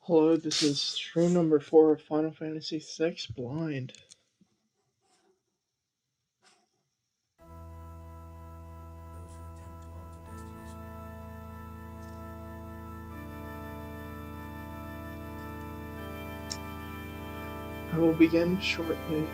Hello, this is stream number 4 of Final Fantasy VI Blind. I will begin shortly.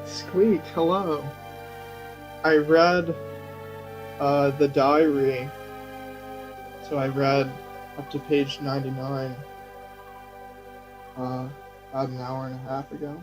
Squeak, hello. I read the diary, so I read up to page 99 about an hour and a half ago.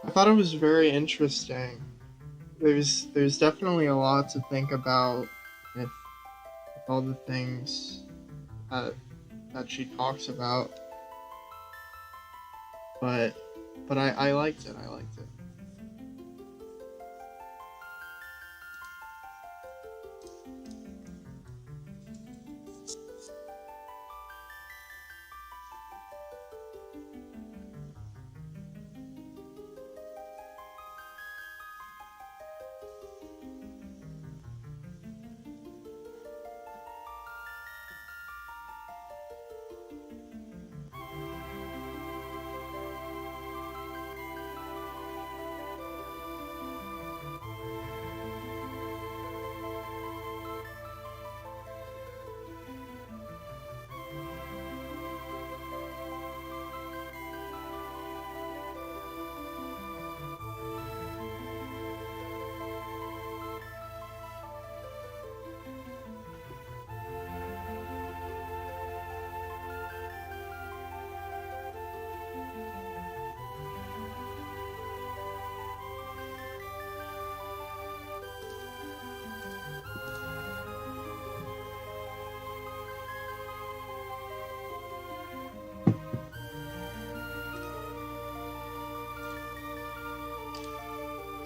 I thought it was very interesting. There's definitely a lot to think about with all the things that she talks about. But I liked it. I liked it.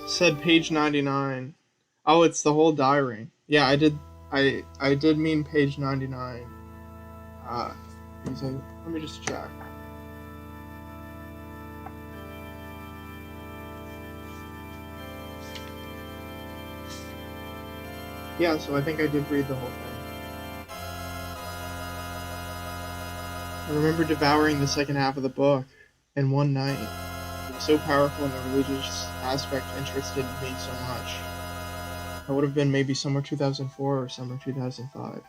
Said page 99. Oh, it's the whole diary. Yeah, I did mean page 99. Let me just check. Yeah, so I think I did read the whole thing. I remember devouring the second half of the book in one night. It was so powerful, and the religious aspect interested me so much. That would have been maybe summer 2004 or summer 2005.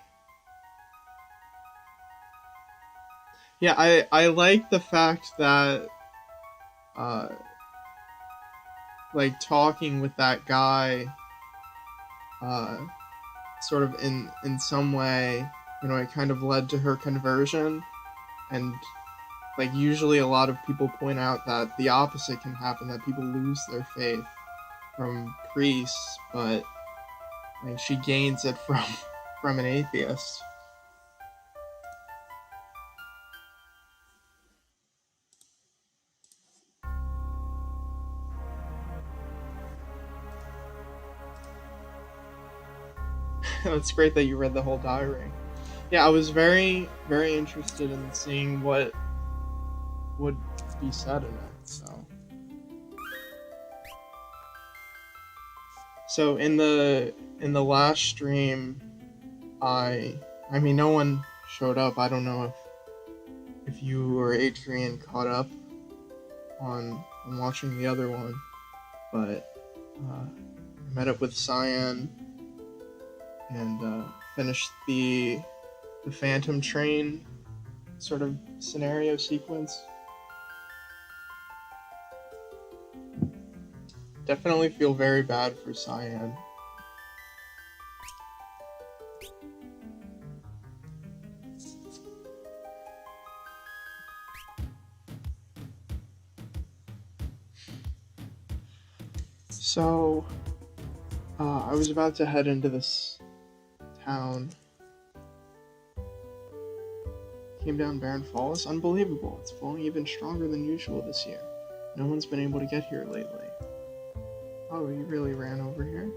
Yeah, I like the fact that uh like talking with that guy uh sort of in some way, it kind of led to her conversion. And like usually a lot of people point out that the opposite can happen, that people lose their faith from priests, but like she gains it from from an atheist. It's great that you read the whole diary. Yeah, I was very interested in seeing what would be said in it. So in the last stream, I I mean no one showed up. I don't know if you or Adrian caught up on watching the other one, but I met up with Cyan and finished the Phantom Train sort of scenario sequence. Definitely feel very bad for Cyan. So, I was about to head into this town. Came down Barren Falls. Unbelievable. It's flowing even stronger than usual this year. No one's been able to get here lately. Oh, you really ran over here?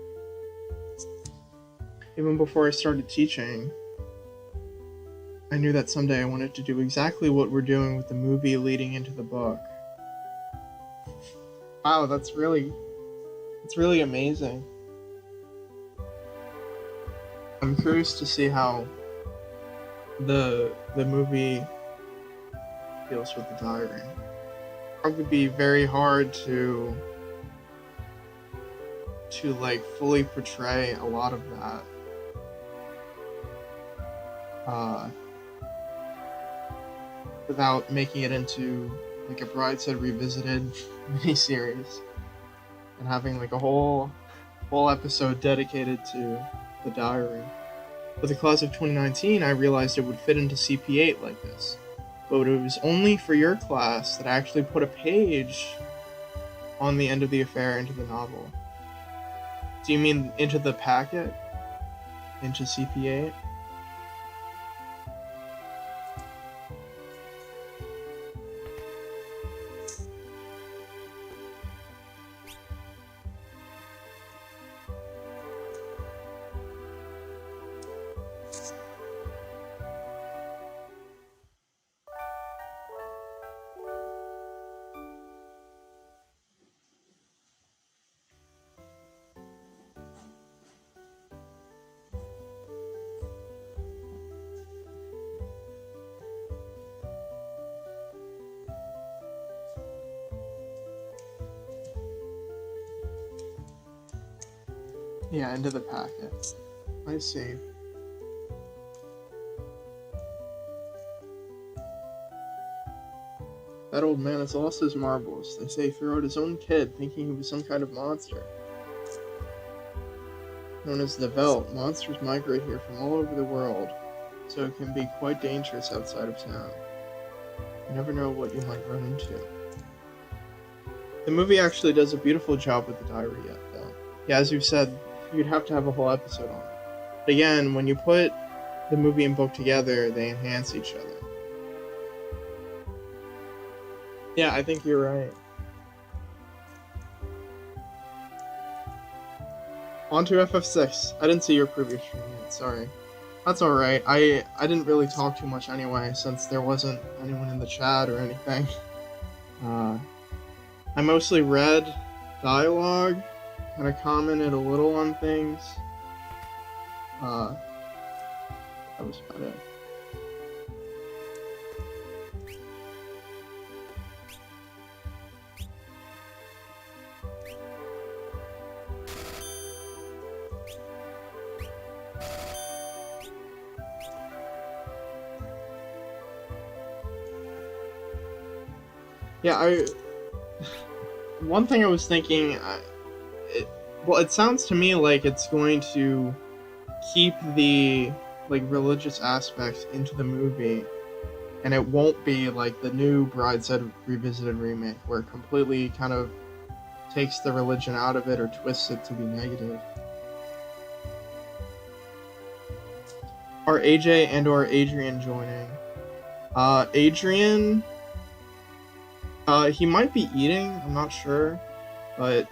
Even before I started teaching, I knew that someday I wanted to do exactly what we're doing with the movie leading into the book. Wow, that's really amazing. I'm curious to see how the movie deals with the diary. It would be very hard to like fully portray a lot of that. Without making it into like a Brideshead Revisited miniseries and having like a whole episode dedicated to the diary. With the class of 2019, I realized it would fit into CP8 like this, but it was only for your class that I actually put a page on the end of the affair into the novel. Do you mean into the packet? Into CP8? Yeah, into the packet. I see. That old man has lost his marbles. They say he threw out his own kid, thinking he was some kind of monster. Known as the Velt, monsters migrate here from all over the world, so it can be quite dangerous outside of town. You never know what you might run into. The movie actually does a beautiful job with the diary yet, though. Yeah, as you've said, you'd have to have a whole episode on it. But again, when you put the movie and book together, they enhance each other. Yeah, I think you're right. On to FF6. I didn't see your previous stream yet, sorry. That's alright. I didn't really talk too much anyway, since there wasn't anyone in the chat or anything. I mostly read dialogue, kind of commented a little on things. That was about it. Yeah, one thing I was thinking, it, well, it sounds to me like it's going to keep the like religious aspects into the movie, and it won't be like the new Brideshead Revisited remake, where it completely kind of takes the religion out of it or twists it to be negative. Are AJ and or Adrian joining? Adrian, he might be eating. I'm not sure, but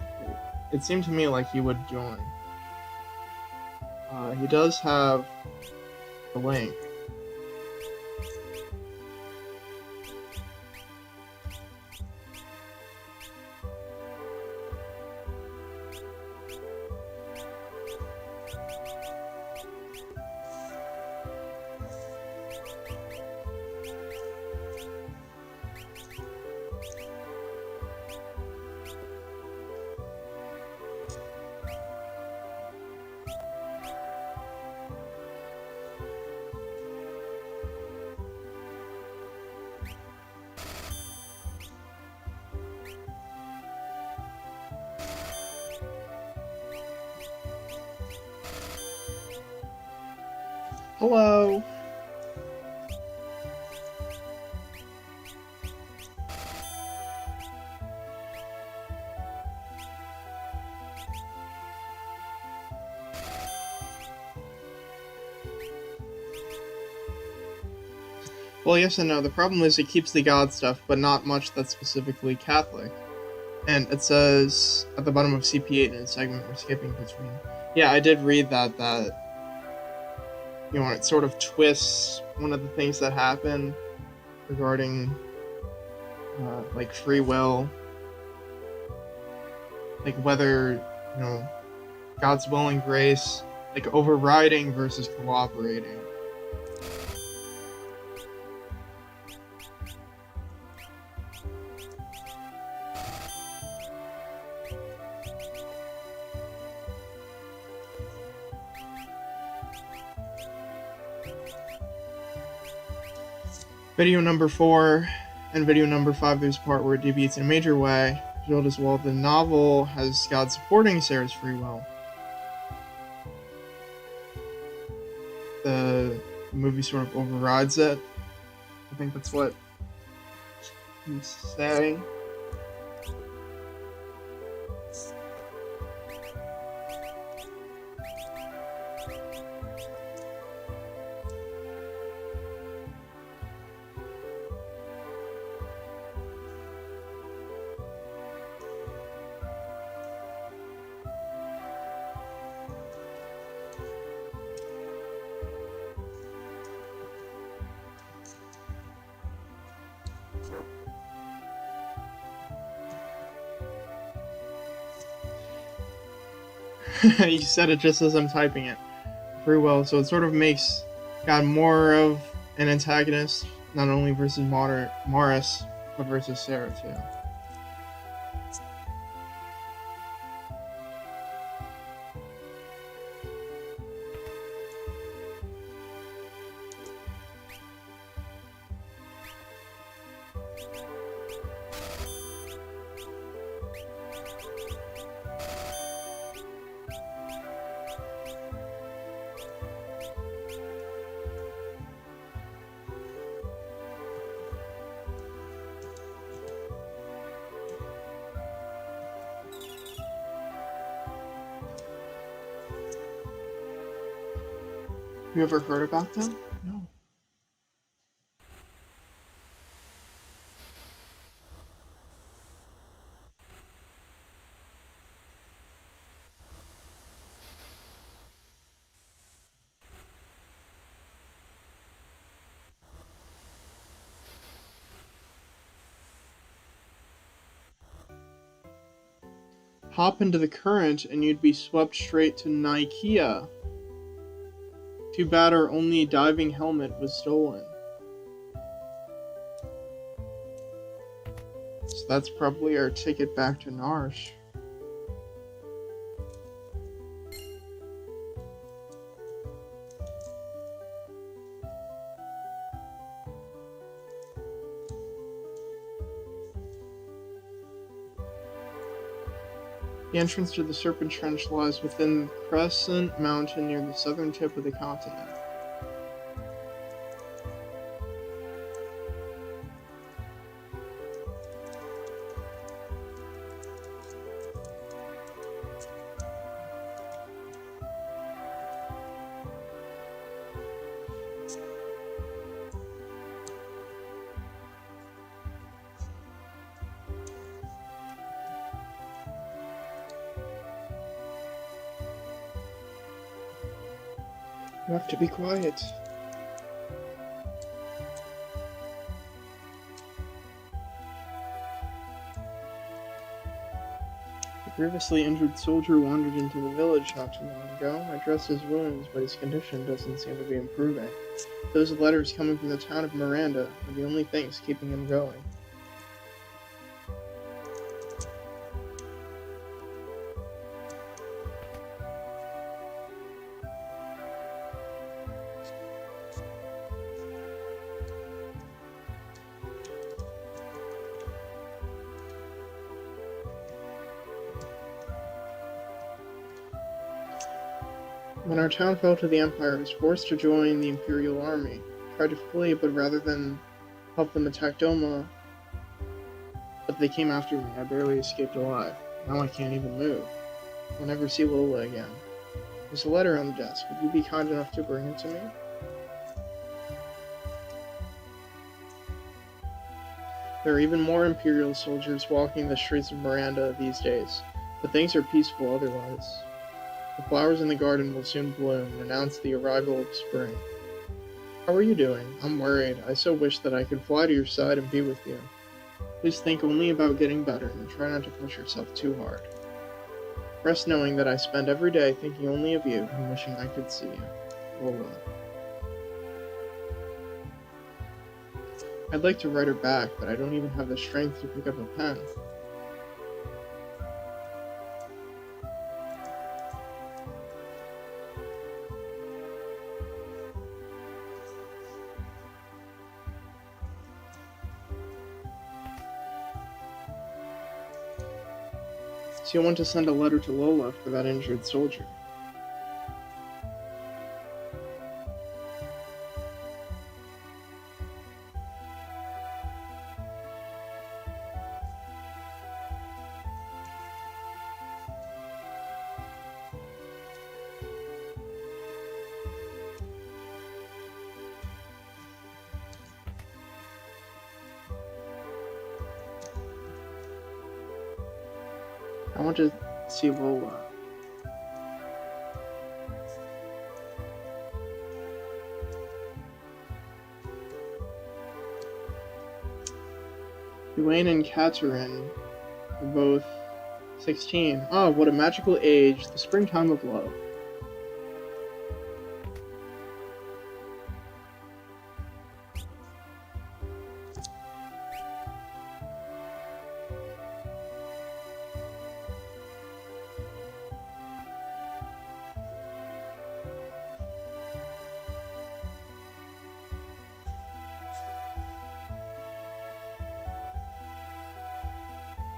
it seemed to me like he would join. He does have the link. Hello. Well, yes and no. The problem is it keeps the God stuff, but not much that's specifically Catholic. And it says at the bottom of CP8 in a segment we're skipping between. Yeah, I did read that it sort of twists one of the things that happen regarding like free will, like whether God's will and grace, like overriding versus cooperating. Video number 4 and video number 5, there's a part where it deviates in a major way. Revealed as well, the novel has God supporting Sarah's free will. The movie sort of overrides it. I think that's what he's saying. You said it just as I'm typing it. Free will, so it sort of makes God more of an antagonist, not only versus Morris, but versus Sarah too. You ever heard about them? No. Hop into the current and you'd be swept straight to Nikea. Too bad our only diving helmet was stolen. So that's probably our ticket back to Narsh. The entrance to the Serpent Trench lies within Crescent Mountain near the southern tip of the continent. You have to be quiet. The grievously injured soldier wandered into the village not too long ago. I dressed his wounds, but his condition doesn't seem to be improving. Those letters coming from the town of Miranda are the only things keeping him going. When our town fell to the Empire, I was forced to join the Imperial Army. I tried to flee, but rather than help them attack Doma, but they came after me. I barely escaped alive. Now I can't even move. I'll never see Lola again. There's a letter on the desk. Would you be kind enough to bring it to me? There are even more Imperial soldiers walking the streets of Miranda these days, but things are peaceful otherwise. The flowers in the garden will soon bloom and announce the arrival of spring. How are you doing? I'm worried. I so wish that I could fly to your side and be with you. Please think only about getting better and try not to push yourself too hard. Rest knowing that I spend every day thinking only of you and wishing I could see you. Lola. I'd like to write her back, but I don't even have the strength to pick up a pen. So you want to send a letter to Lola for that injured soldier. I want to see Lola. Duane and Catherine are both 16. Oh, what a magical age, the springtime of love.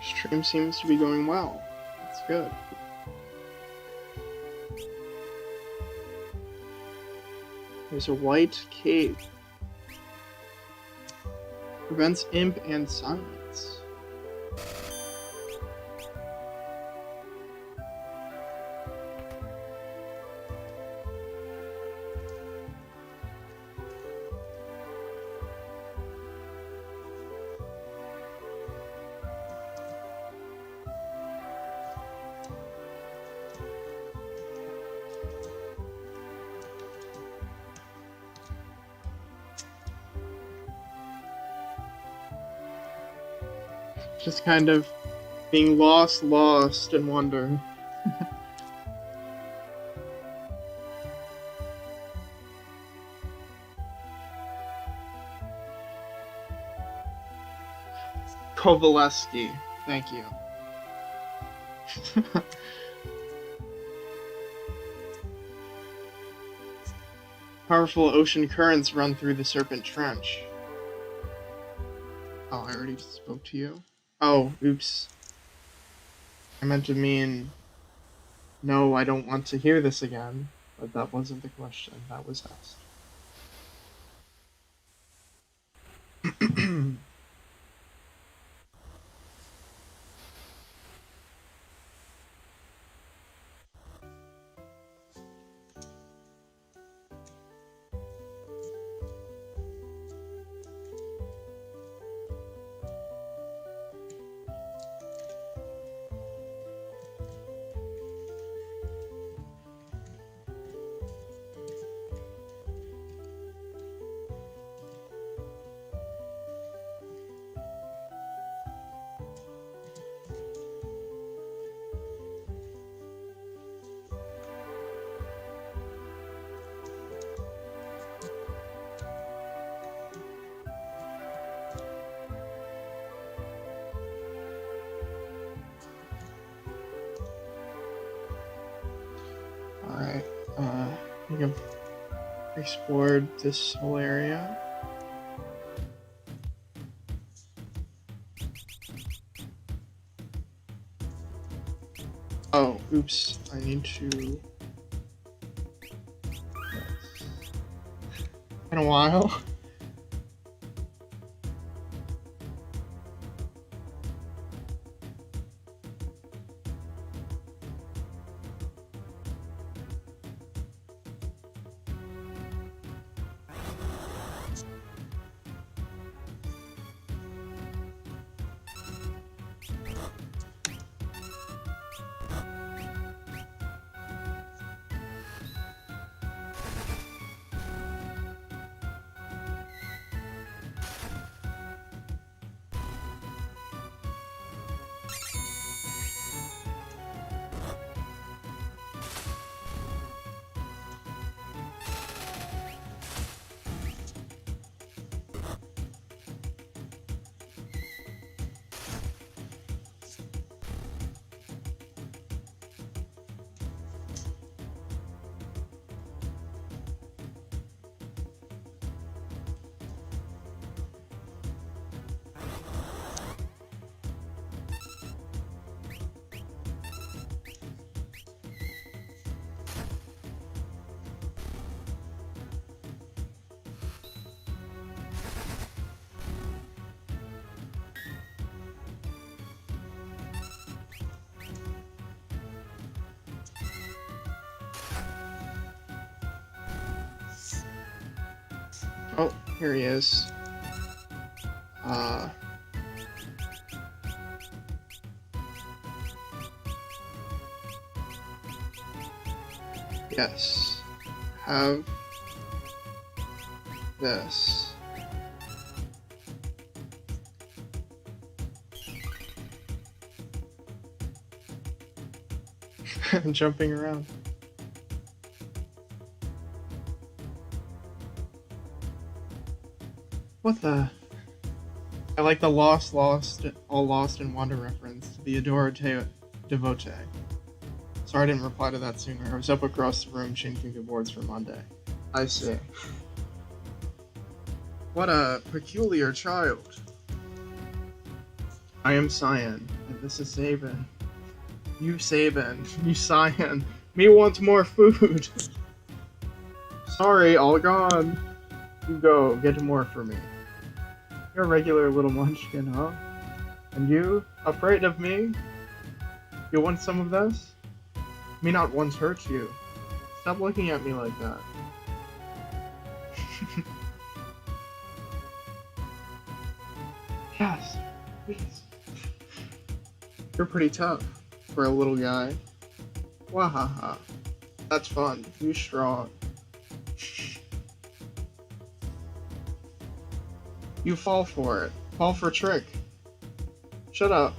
Stream seems to be going well. That's good. There's a white cave. Prevents imp and silence. Just kind of being lost in wonder. Kovaleski, thank you. Powerful ocean currents run through the Serpent Trench. Oh, I already spoke to you? Oh, oops. I meant to mean, no, I don't want to hear this again, but that wasn't the question that was asked. Alright, I think I've explored this whole area. Oh, oops, I need to... In a while. Oh, here he is. Yes. Have this. I'm jumping around. What the? I like the all lost in Wanda reference to the adored devotee. Sorry I didn't reply to that sooner. I was up across the room changing the boards for Monday. I see. What a peculiar child. I am Cyan, and this is Saban. You Saban, you Cyan. Me wants more food. Sorry, all gone. You go, get more for me. You're a regular little munchkin, huh? And you, afraid of me? You want some of this? Me not once hurt you. Stop looking at me like that. Yes, please. You're pretty tough for a little guy. Wahaha. That's fun. You strong. You fall for it. Fall for trick. Shut up.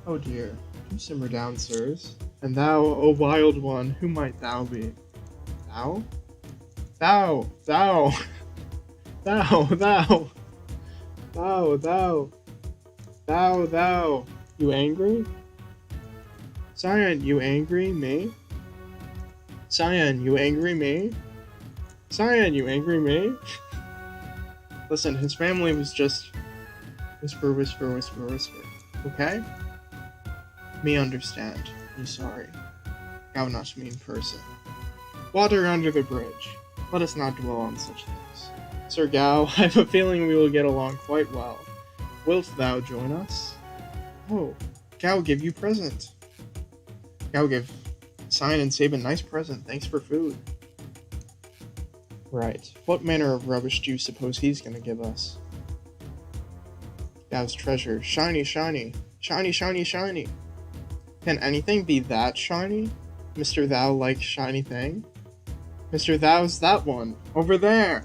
Oh dear. Do simmer down, sirs. And thou, O wild one, who might thou be? Thou? Thou! Thou! Thou! Thou! Thou! Thou! Thou! Thou! You angry? Cyan, you angry? Me? Cyan, you angry? Me? Cyan, you angry? Me? Listen, his family was just... Whisper, whisper, whisper, whisper. Okay? Me understand. I'm sorry. Gao not mean person. Water under the bridge. Let us not dwell on such things. Sir Gao, I have a feeling we will get along quite well. Wilt thou join us? Oh, Gao give you present. Gao give Cyan and Sabin nice present. Thanks for food. Right. What manner of rubbish do you suppose he's gonna give us? Gao's treasure. Shiny, shiny. Shiny, shiny, shiny. Can anything be that shiny? Mr. Thou likes shiny thing? Mr. Thou's that one. Over there!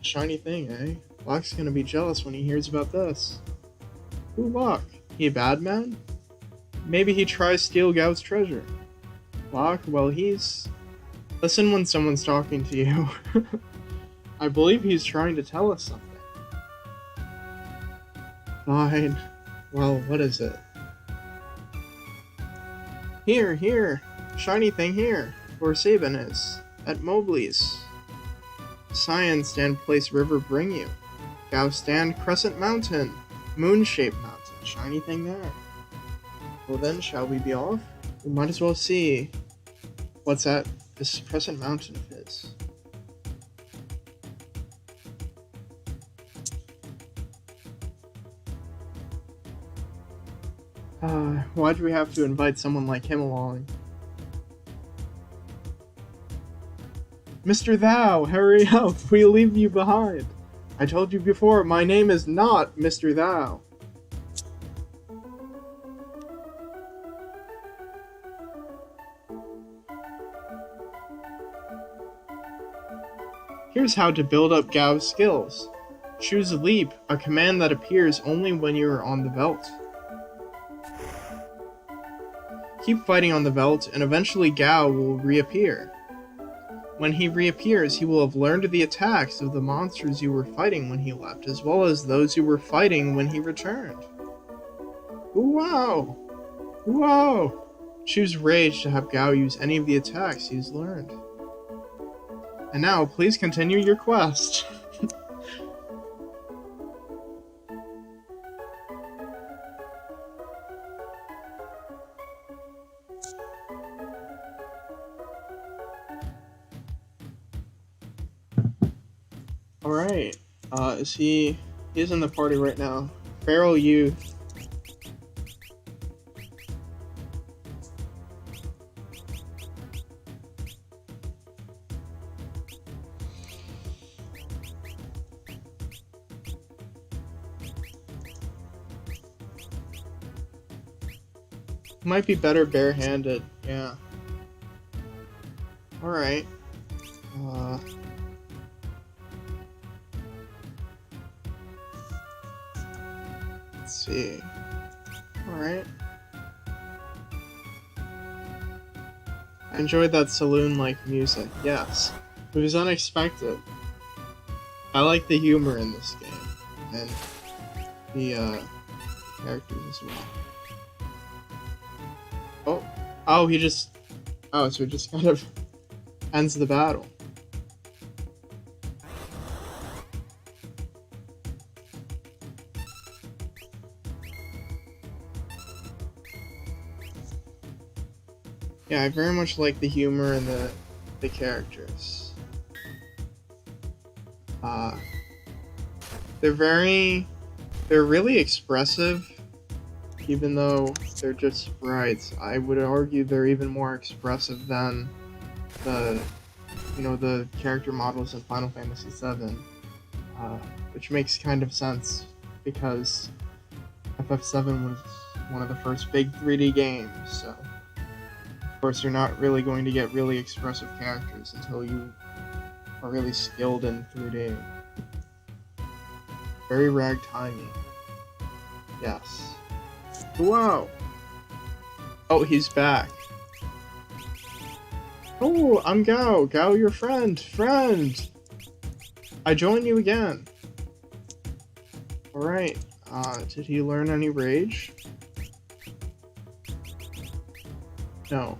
Shiny thing, eh? Locke's gonna be jealous when he hears about this. Who Locke? He a bad man? Maybe he tries to steal Gao's treasure. Locke, well he's... Listen when someone's talking to you. I believe he's trying to tell us something. Fine. Well, what is it? Here, here! Shiny thing here! Where Sabin is. At Mowgli's. Cyan stand place river bring you. Gao stand crescent mountain. Moon-shaped mountain. Shiny thing there. Well then, shall we be off? We might as well see. What's that? This crescent mountain of his. Why'd we have to invite someone like him along? Mr. Thou, hurry up, we leave you behind. I told you before, my name is not Mr. Thou. Here's how to build up Gao's skills. Choose Leap, a command that appears only when you are on the belt. Keep fighting on the belt, and eventually Gao will reappear. When he reappears, he will have learned the attacks of the monsters you were fighting when he left, as well as those you were fighting when he returned. Wow! Wow! Choose Rage to have Gao use any of the attacks he's learned. And now, please continue your quest. Alright, he's in the party right now. Feral Youth. Might be better barehanded, yeah. Alright. Let's see. Alright. I enjoyed that saloon-like music, yes. It was unexpected. I like the humor in this game, and the characters as well. Oh, he just... Oh, so it just kind of ends the battle. Yeah, I very much like the humor and the characters. They're really expressive, even though they're just sprites. I would argue they're even more expressive than the character models in Final Fantasy VII, which makes kind of sense because FF7 was one of the first big 3D games, so of course you're not really going to get really expressive characters until you are really skilled in 3D. Very ragtimey. Yes. Wow! Oh, he's back. Oh, I'm Gao. Gao, your friend. Friend! I join you again. Alright. Did he learn any rage? No.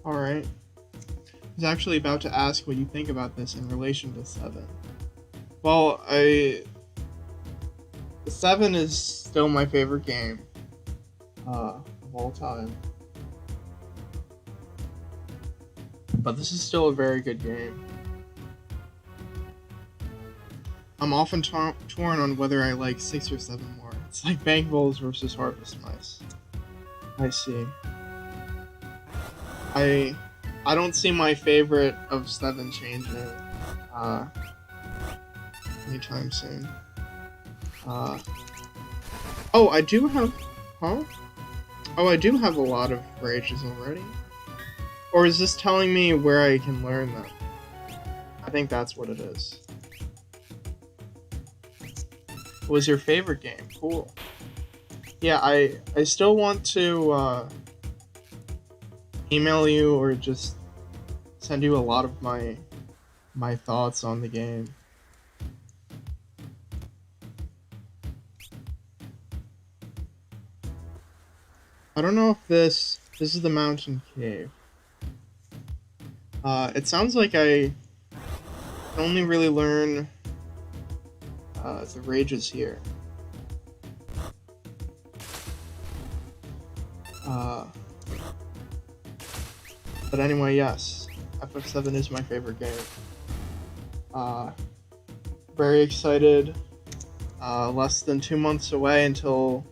Alright. I was actually about to ask what you think about this in relation to 7. Well, 7 is still my favorite game. of all time. But this is still a very good game. I'm often torn on whether I like 6 or 7 more. It's like Bank Bowls versus Harvest Mice. I see. I don't see my favorite of 7 changing anytime soon. Oh, I do have... Huh? Oh, I do have a lot of rages already. Or is this telling me where I can learn them? I think that's what it is. What was your favorite game? Cool. Yeah, I still want to email you or just send you a lot of my thoughts on the game. I don't know if this is the mountain cave. It sounds like I can only really learn the rages here. But anyway, yes, FF7 is my favorite game. Very excited. Less than 2 months away until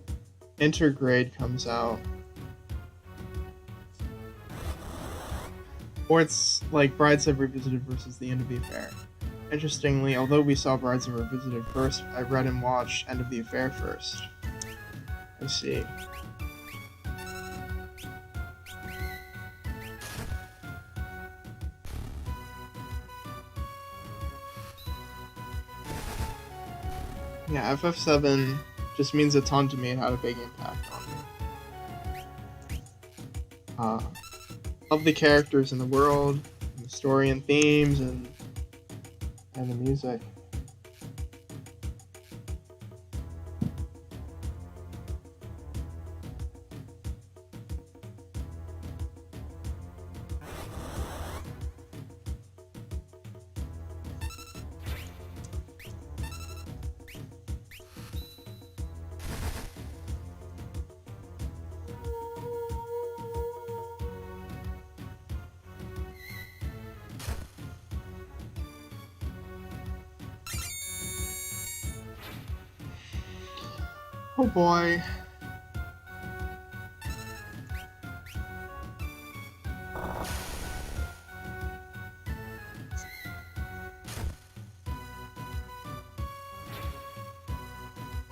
Intergrade comes out. Or it's like Brideshead Revisited versus the End of the Affair. Interestingly, although we saw Brideshead Revisited first, I read and watched End of the Affair first. I see. Yeah, FF7 just means a ton to me and had a big impact on me. Love the characters in the world, and the story and themes, and the music. Oh boy.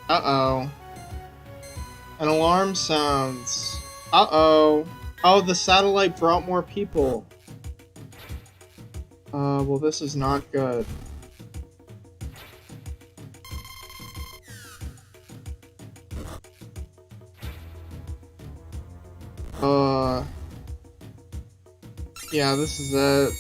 Uh-oh. An alarm sounds. Uh-oh. Oh, the satellite brought more people. Well, this is not good. Yeah, this is it.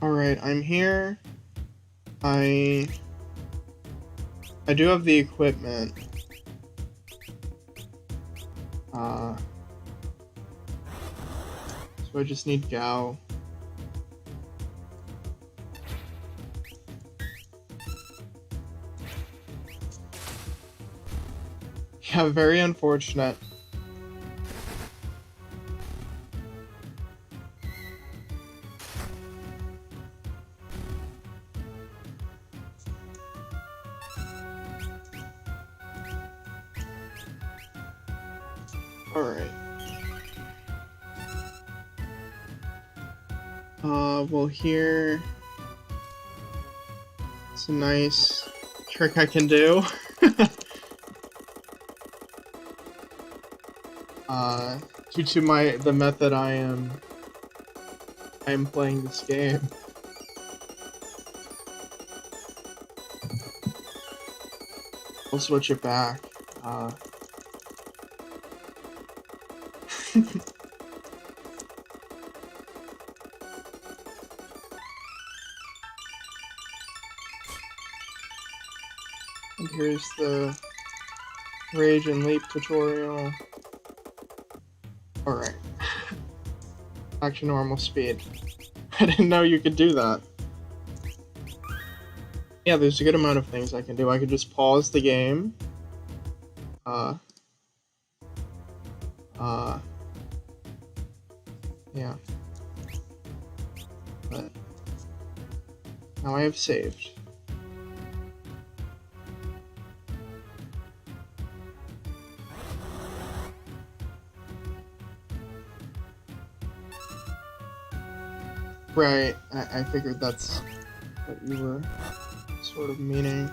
Alright, I'm here. I do have the equipment. So I just need Gao. Yeah, very unfortunate. Alright. Well here... It's a nice trick I can do. Due to the method I am playing this game. I'll switch it back. And here's the Rage and Leap tutorial. Alright. Back to normal speed. I didn't know you could do that. Yeah, there's a good amount of things I can do. I could just pause the game. Yeah. But now I have saved. Right, I figured that's what you were sort of meaning.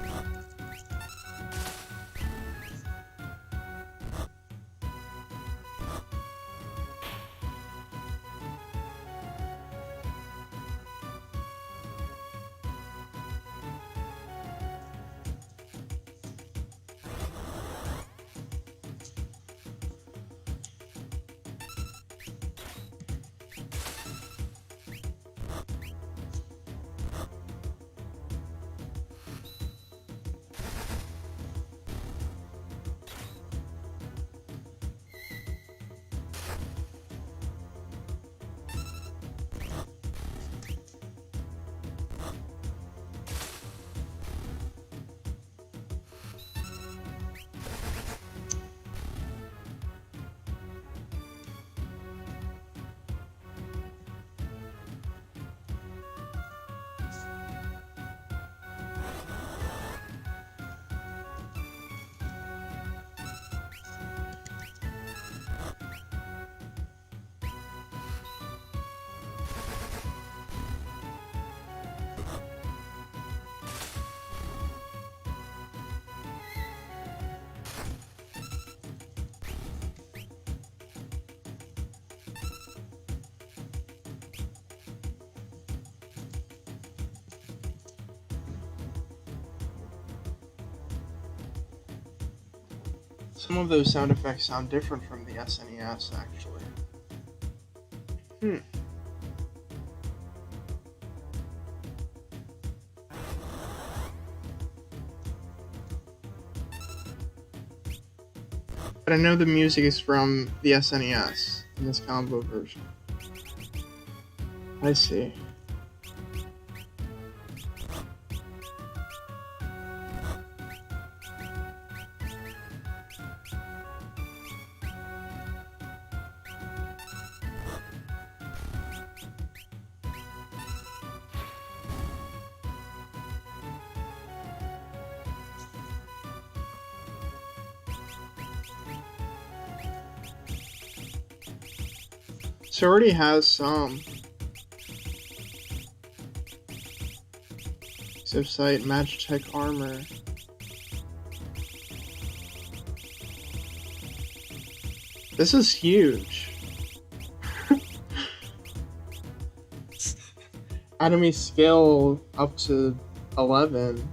Some of those sound effects sound different from the SNES, actually. But I know the music is from the SNES in this combo version. I see. So it already has some. Sight, Magitech armor. This is huge. Enemy skill up to 11.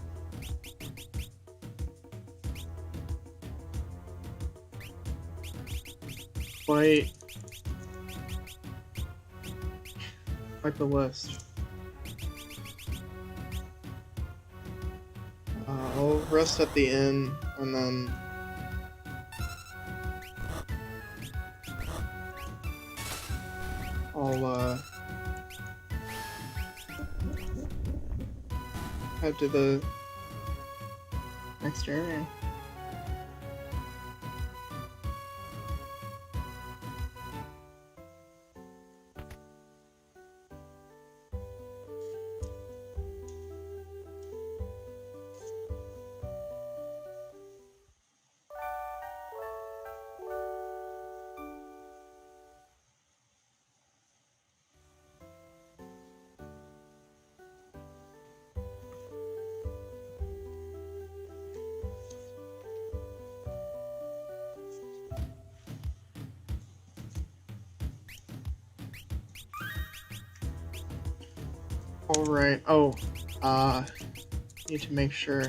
Quite the list. I'll rest at the inn and then I'll head to the next area. Alright, need to make sure.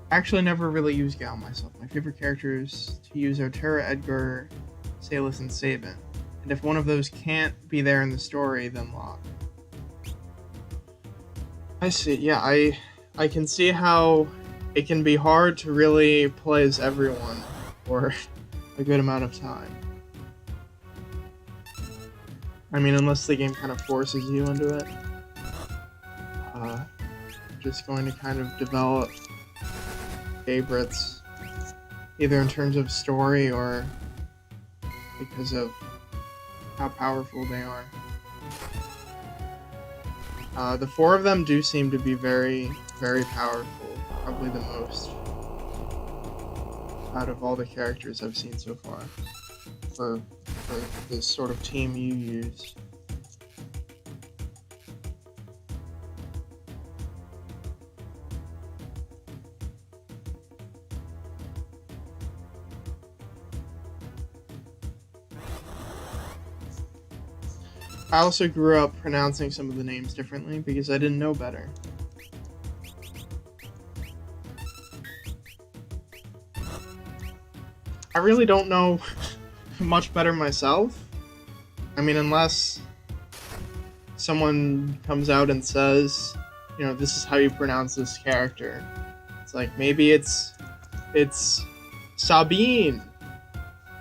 I actually never really used Gal myself. My favorite characters to use are Terra, Edgar, Salus, and Sabin. And if one of those can't be there in the story, then Locke. I see, yeah, I can see how it can be hard to really play as everyone for a good amount of time. I mean, unless the game kind of forces you into it. Just going to kind of develop favorites, either in terms of story or because of how powerful they are. The four of them do seem to be very, very powerful. Probably the most out of all the characters I've seen so far for this sort of team you use. I also grew up pronouncing some of the names differently because I didn't know better. I really don't know much better myself. I mean, unless someone comes out and says, you know, this is how you pronounce this character. It's like, maybe it's Sabine,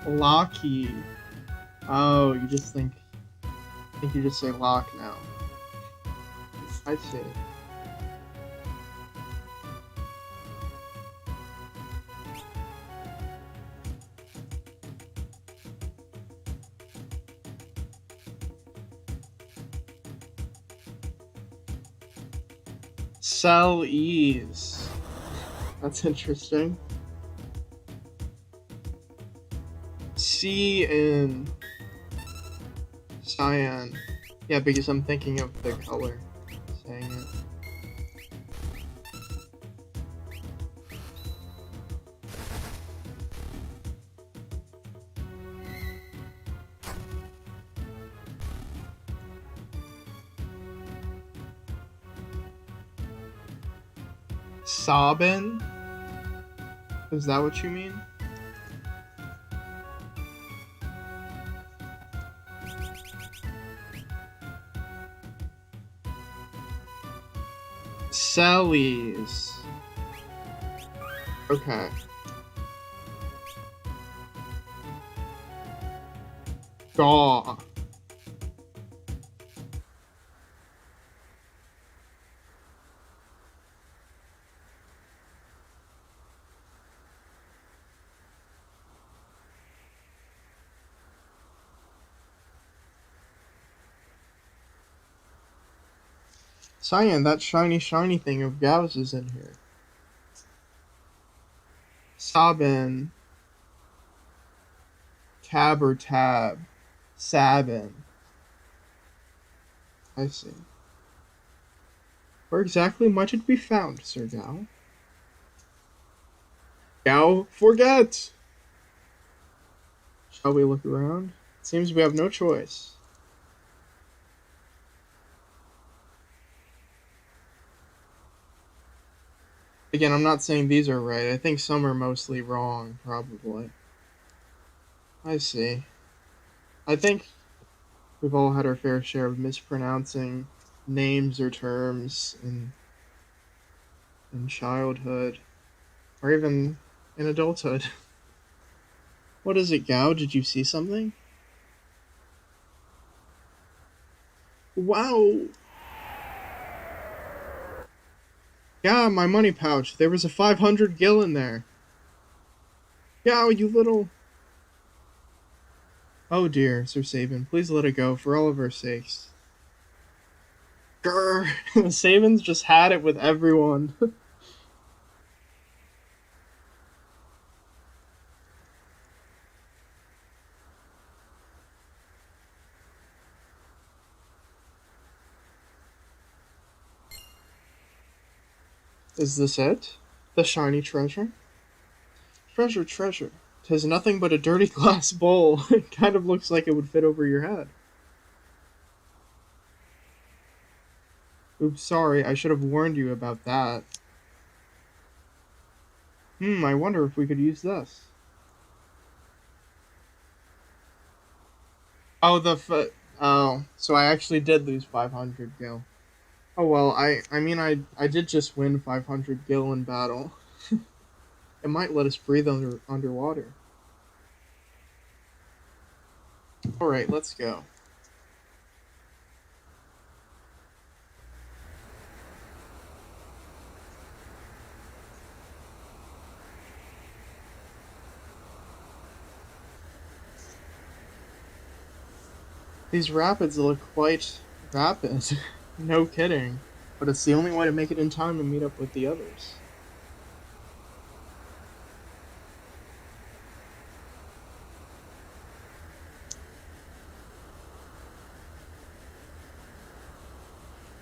Locky. Oh, you just think you just say Lock now. I see. Cell Ease. That's interesting. C in Cyan. Yeah, because I'm thinking of the color saying it. Sabin? Is that what you mean? Cellies. Okay. Gaw. Cyan, that shiny thing of Gauss is in here. Sabin. Tab or tab. Sabin. I see. Where exactly might it be found, Sir Gao? Gao, forget! Shall we look around? It seems we have no choice. Again, I'm not saying these are right. I think some are mostly wrong, probably. I see. I think we've all had our fair share of mispronouncing names or terms in childhood, or even in adulthood. What is it, Gao? Did you see something? Wow! Yeah, my money pouch. There was a 500 gil in there. Gao, you little... Oh dear, Sir Sabin, please let it go for all of our sakes. Grr! The Sabins just had it with everyone. Is this it? The shiny treasure? Treasure. 'Tis nothing but a dirty glass bowl. It kind of looks like it would fit over your head. Oops, sorry, I should have warned you about that. I wonder if we could use this. Oh, so I actually did lose 500 gil. Oh well, I mean, I did just win 500 gil in battle. It might let us breathe underwater. Alright, let's go. These rapids look quite rapid. No kidding. But it's the only way to make it in time to meet up with the others.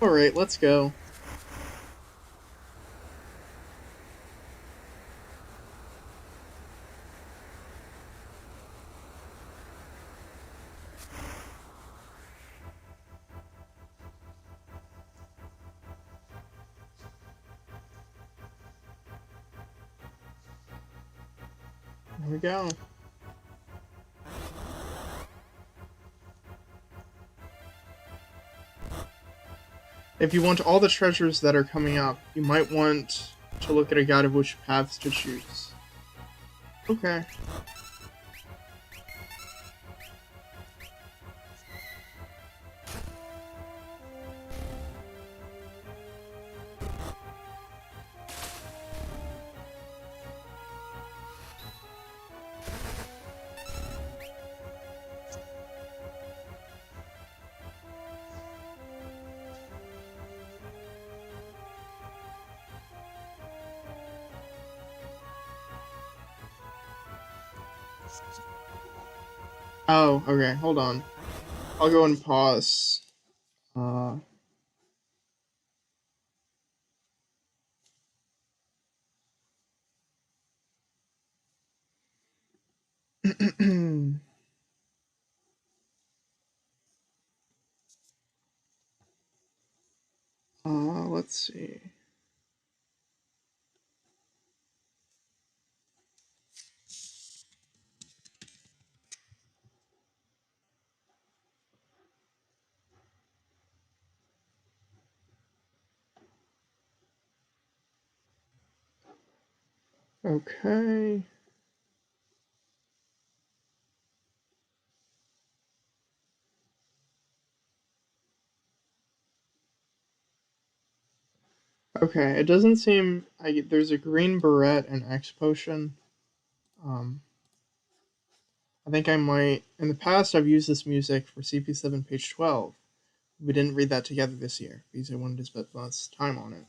Alright, let's go. Here we go. If you want all the treasures that are coming up, you might want to look at a guide of which paths to choose. Okay. Oh, okay, hold on. I'll go and pause. Let's see. Okay. Okay, it doesn't seem... there's a green beret and X potion. I think I might... In the past, I've used this music for CP7 page 12. We didn't read that together this year, because I wanted to spend less time on it.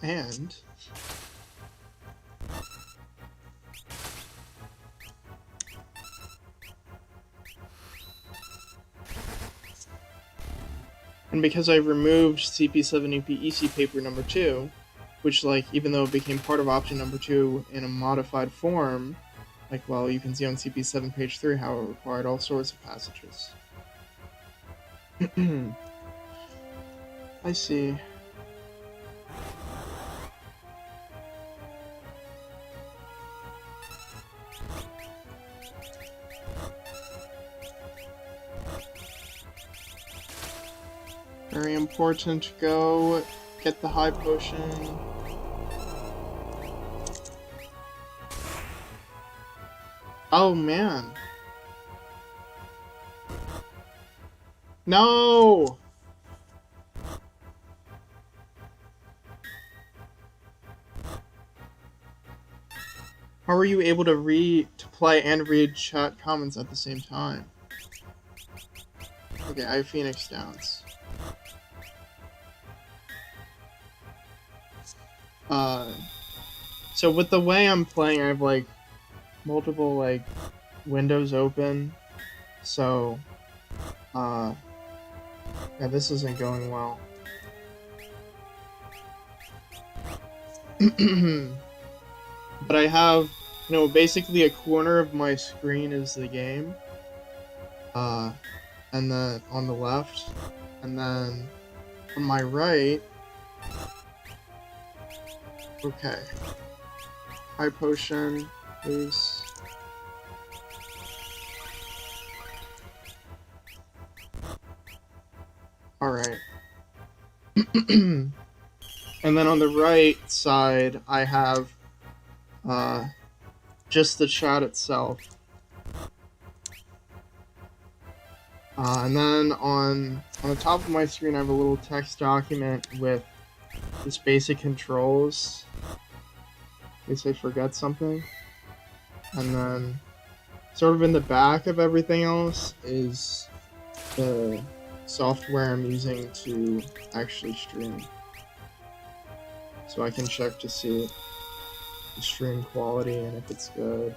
And... And because I removed CP7 EC paper number 2, which, like, even though it became part of option number 2 in a modified form, like, well, you can see on CP7 page 3 how it required all sorts of passages. I see. Very important to go get the high potion. Oh man. No! How are you able to play and read chat comments at the same time? Okay, I have Phoenix Downs. So with the way I'm playing, I have, like, multiple, like, windows open. So, yeah, this isn't going well. But I have, basically a corner of my screen is the game. And then on the left, and then on my right... Okay. High potion, please. And then on the right side, I have just the chat itself. And then on the top of my screen, I have a little text document with just basic controls, in case I forget something. And then sort of in the back of everything else is the software I'm using to actually stream. So I can check to see the stream quality and if it's good.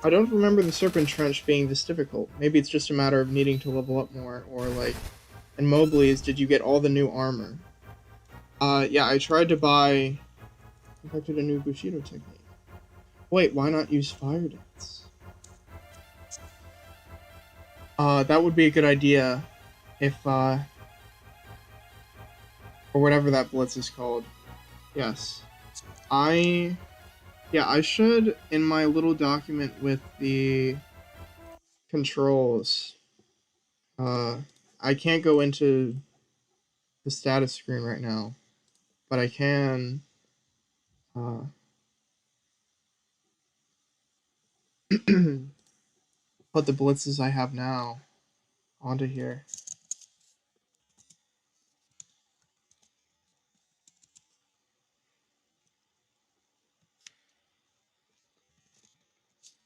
I don't remember the Serpent Trench being this difficult. Maybe it's just a matter of needing to level up more, or like, in Mobley's, did you get all the new armor? Yeah, I tried to buy... I did a new Bushido technique. Wait, why not use Fire Dance? That would be a good idea if, or whatever that blitz is called. Yes. Yeah, I should, in my little document with the controls, I can't go into the status screen right now, but I can, put the blitzes I have now onto here.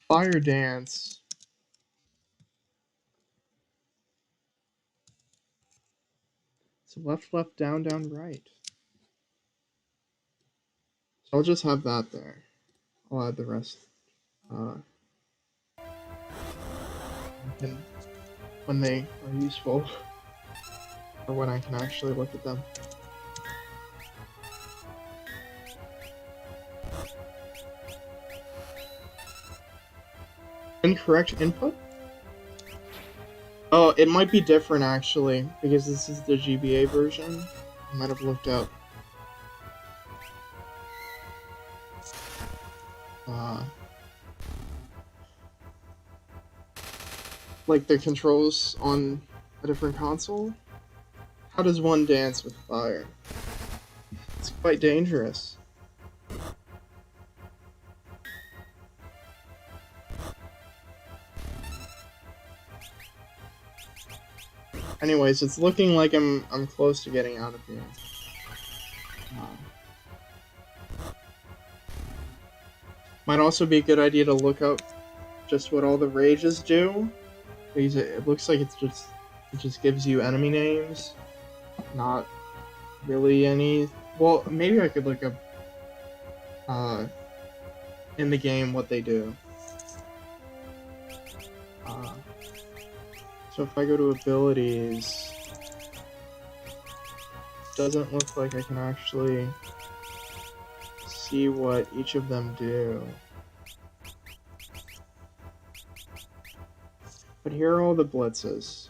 Fire Dance. So left, left, down, down, right. So I'll just have that there. I'll add the rest. When they are useful, or when I can actually look at them. Incorrect input? Oh, it might be different actually, because this is the GBA version. I might have looked up. Like the controls on a different console. How does one dance with fire? It's quite dangerous. Anyways, it's looking like I'm close to getting out of here. Might also be a good idea to look up just what all the rages do, because it looks like it just gives you enemy names, not really any. Well, maybe I could look up in the game what they do. So if I go to abilities, it doesn't look like I can actually see what each of them do. But here are all the blitzes.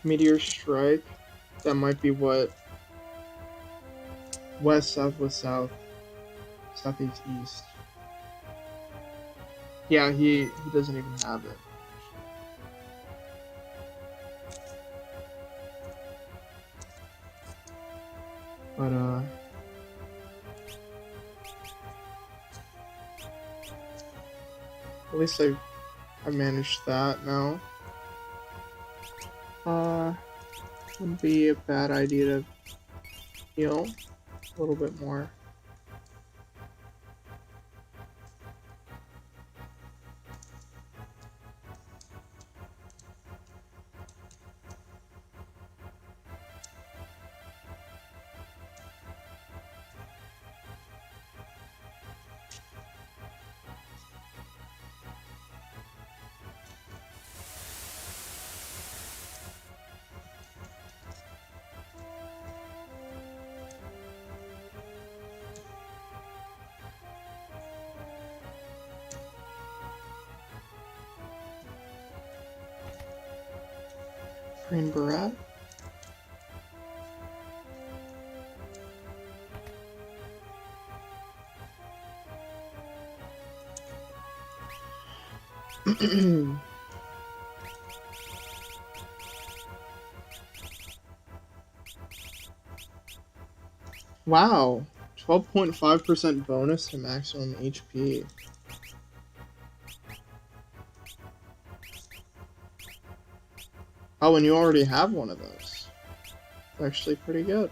Meteor Strike, that might be what west, southwest, south, southeast, east. Yeah, he doesn't even have it. But at least I managed that now. Would be a bad idea to heal a little bit more. Green Beret? Wow, 12.5% bonus to maximum HP. Oh, and you already have one of those. It's actually pretty good.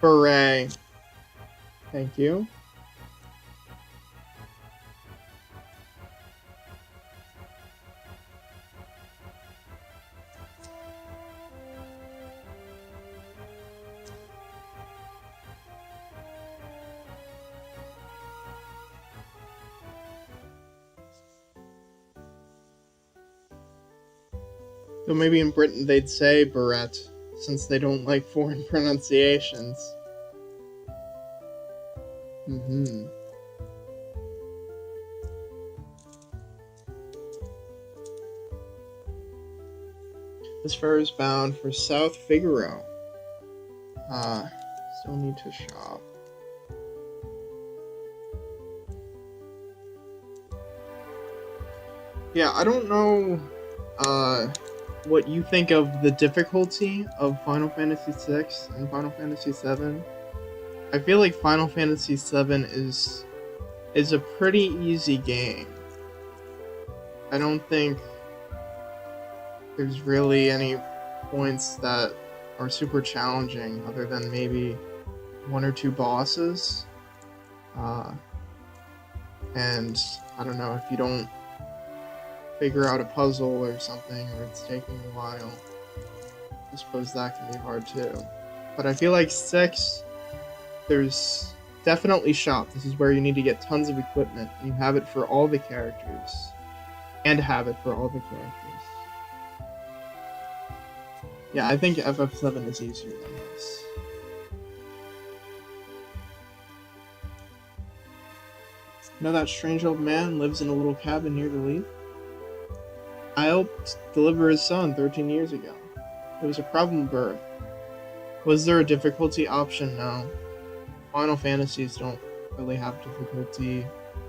Beret. Thank you. So maybe in Britain they'd say beret, since they don't like foreign pronunciations. Mm-hmm. This fare is bound for South Figaro. Still need to shop. Yeah, I don't know, what you think of the difficulty of Final Fantasy VI and Final Fantasy VII. I feel like Final Fantasy VII is a pretty easy game. I don't think there's really any points that are super challenging other than maybe one or two bosses. And I don't know, if you don't figure out a puzzle or something, or it's taking a while, I suppose that can be hard too. But I feel like 6, there's definitely shop. This is where you need to get tons of equipment. You have it for all the characters. And have it for all the characters. Yeah, I think FF7 is easier than this. You know that strange old man lives in a little cabin near the Leaf? I helped deliver his son 13 years ago. It was a problem birth. Was there a difficulty option? No. Final Fantasies don't really have difficulty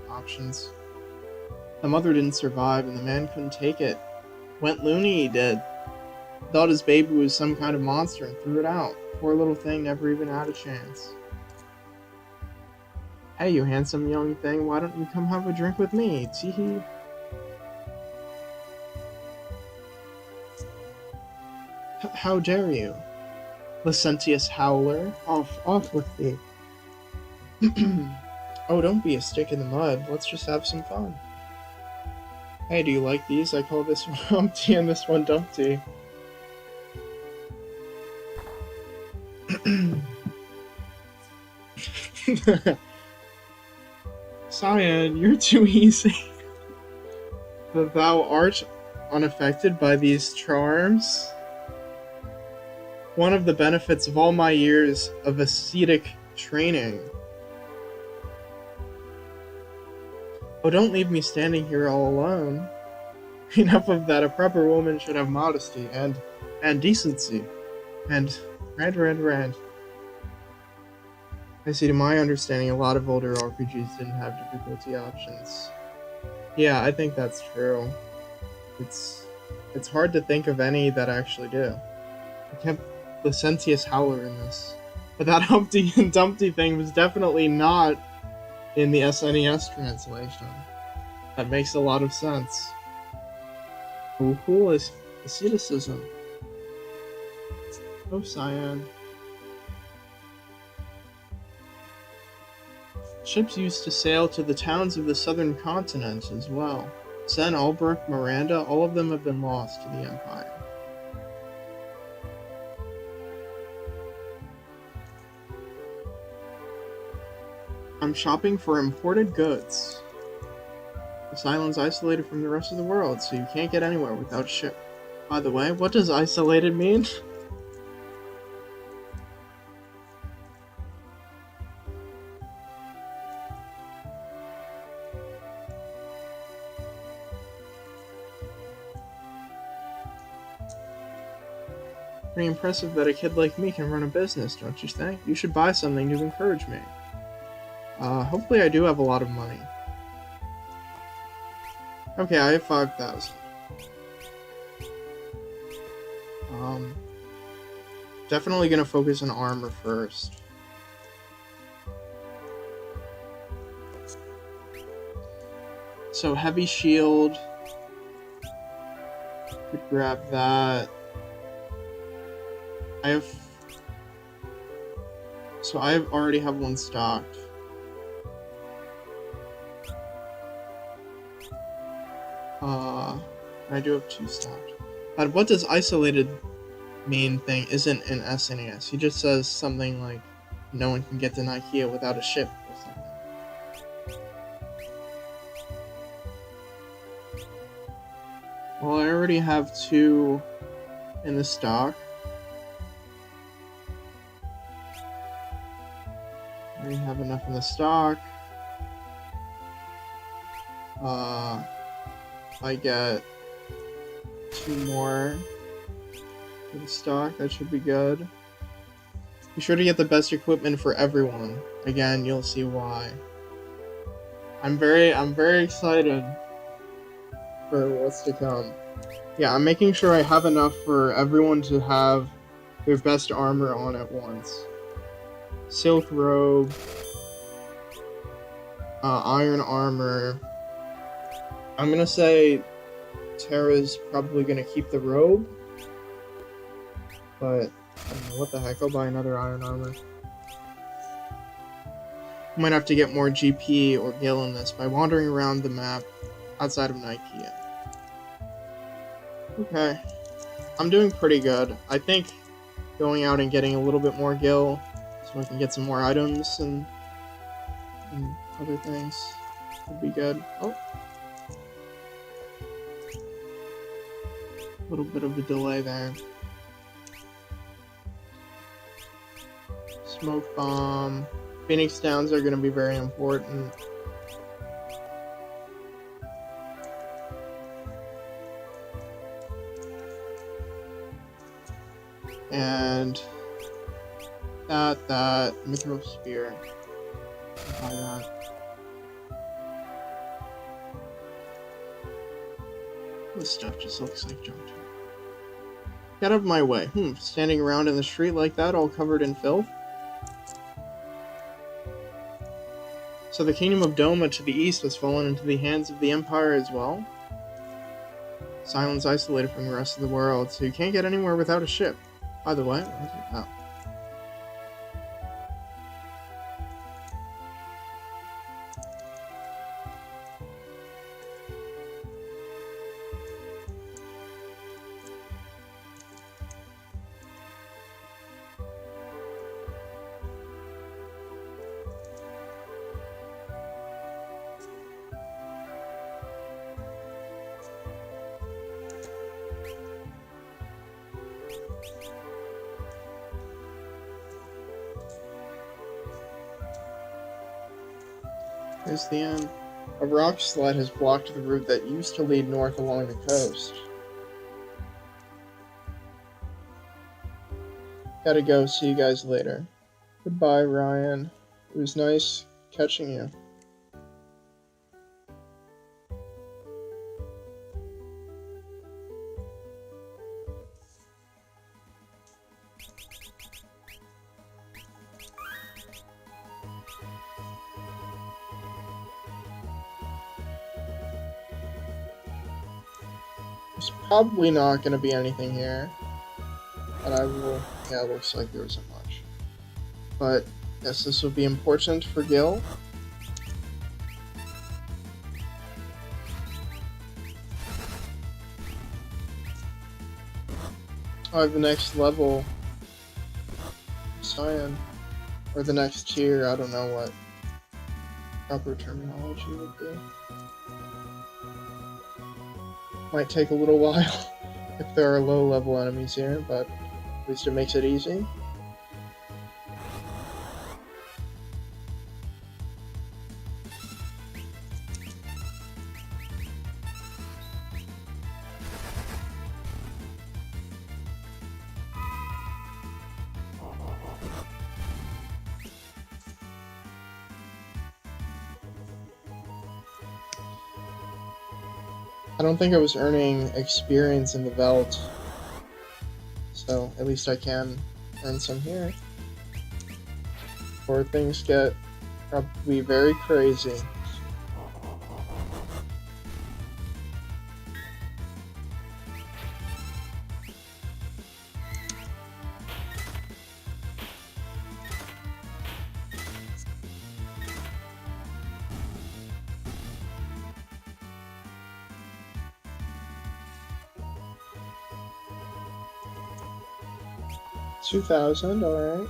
options. The mother didn't survive, and the man couldn't take it. Went loony, he did. Thought his baby was some kind of monster and threw it out. Poor little thing never even had a chance. Hey, you handsome young thing, why don't you come have a drink with me? Teehee. How dare you? Licentious howler. Off with thee. Oh, don't be a stick in the mud. Let's just have some fun. Hey, do you like these? I call this one Humpty and this one Dumpty. Cyan, you're too easy. Thou art unaffected by these charms. One of the benefits of all my years of ascetic training. Oh, don't leave me standing here all alone. Enough of that. A proper woman should have modesty and decency. And rand. I see, to my understanding, a lot of older RPGs didn't have difficulty options. Yeah, I think that's true. It's hard to think of any that actually do. I kept Licentious Howler in this. But that Humpty and Dumpty thing was definitely not in the SNES translation. That makes a lot of sense. Oh, cool is asceticism. Oh, Cyan. Ships used to sail to the towns of the southern continent as well. Sen, Albrecht, Miranda, all of them have been lost to the Empire. I'm shopping for imported goods. This island's isolated from the rest of the world, so you can't get anywhere without ship. By the way, what does isolated mean? pretty impressive that a kid like me can run a business, don't you think? You should buy something to encourage me. Hopefully I do have a lot of money. Okay, I have 5,000. Definitely gonna focus on armor first. So heavy shield. Could grab that. I already have one stocked. I do have 2 stocked. But what does isolated mean thing isn't in SNES? He just says something like, no one can get to Ikea without a ship or something. Well, I already have 2 in the stock. I already have enough in the stock. I get 2 more for the stock. That should be good. Be sure to get the best equipment for everyone. Again, you'll see why. I'm very excited for what's to come. Yeah, I'm making sure I have enough for everyone to have their best armor on at once. Silk robe, iron armor. I'm gonna say Terra's probably gonna keep the robe, but I don't know, what the heck, I'll buy another iron armor. Might have to get more GP or Gil in this by wandering around the map outside of Ikea. Okay, I'm doing pretty good. I think going out and getting a little bit more Gil so I can get some more items and other things would be good. Oh. A little bit of a delay there. Smoke bomb. Phoenix Downs are going to be very important. And that Mithril Spear. Buy that. This stuff just looks like junk. Get out of my way. Standing around in the street like that, all covered in filth? So the kingdom of Doma to the east has fallen into the hands of the Empire as well? Silence isolated from the rest of the world, so you can't get anywhere without a ship. By the way, where's it? Oh. Here's the end. A rock slide has blocked the route that used to lead north along the coast. Gotta go, see you guys later. Goodbye, Ryan. It was nice catching you. There's probably not going to be anything here, but I will. Yeah, it looks like there isn't much. But yes, this will be important for Gil. I have the next level, Cyan, or the next tier. I don't know what proper terminology would be. Might take a little while if there are low-level enemies here, but at least it makes it easy. I don't think I was earning experience in the Veld, so at least I can earn some here. Before things get probably very crazy. $2,000, alright.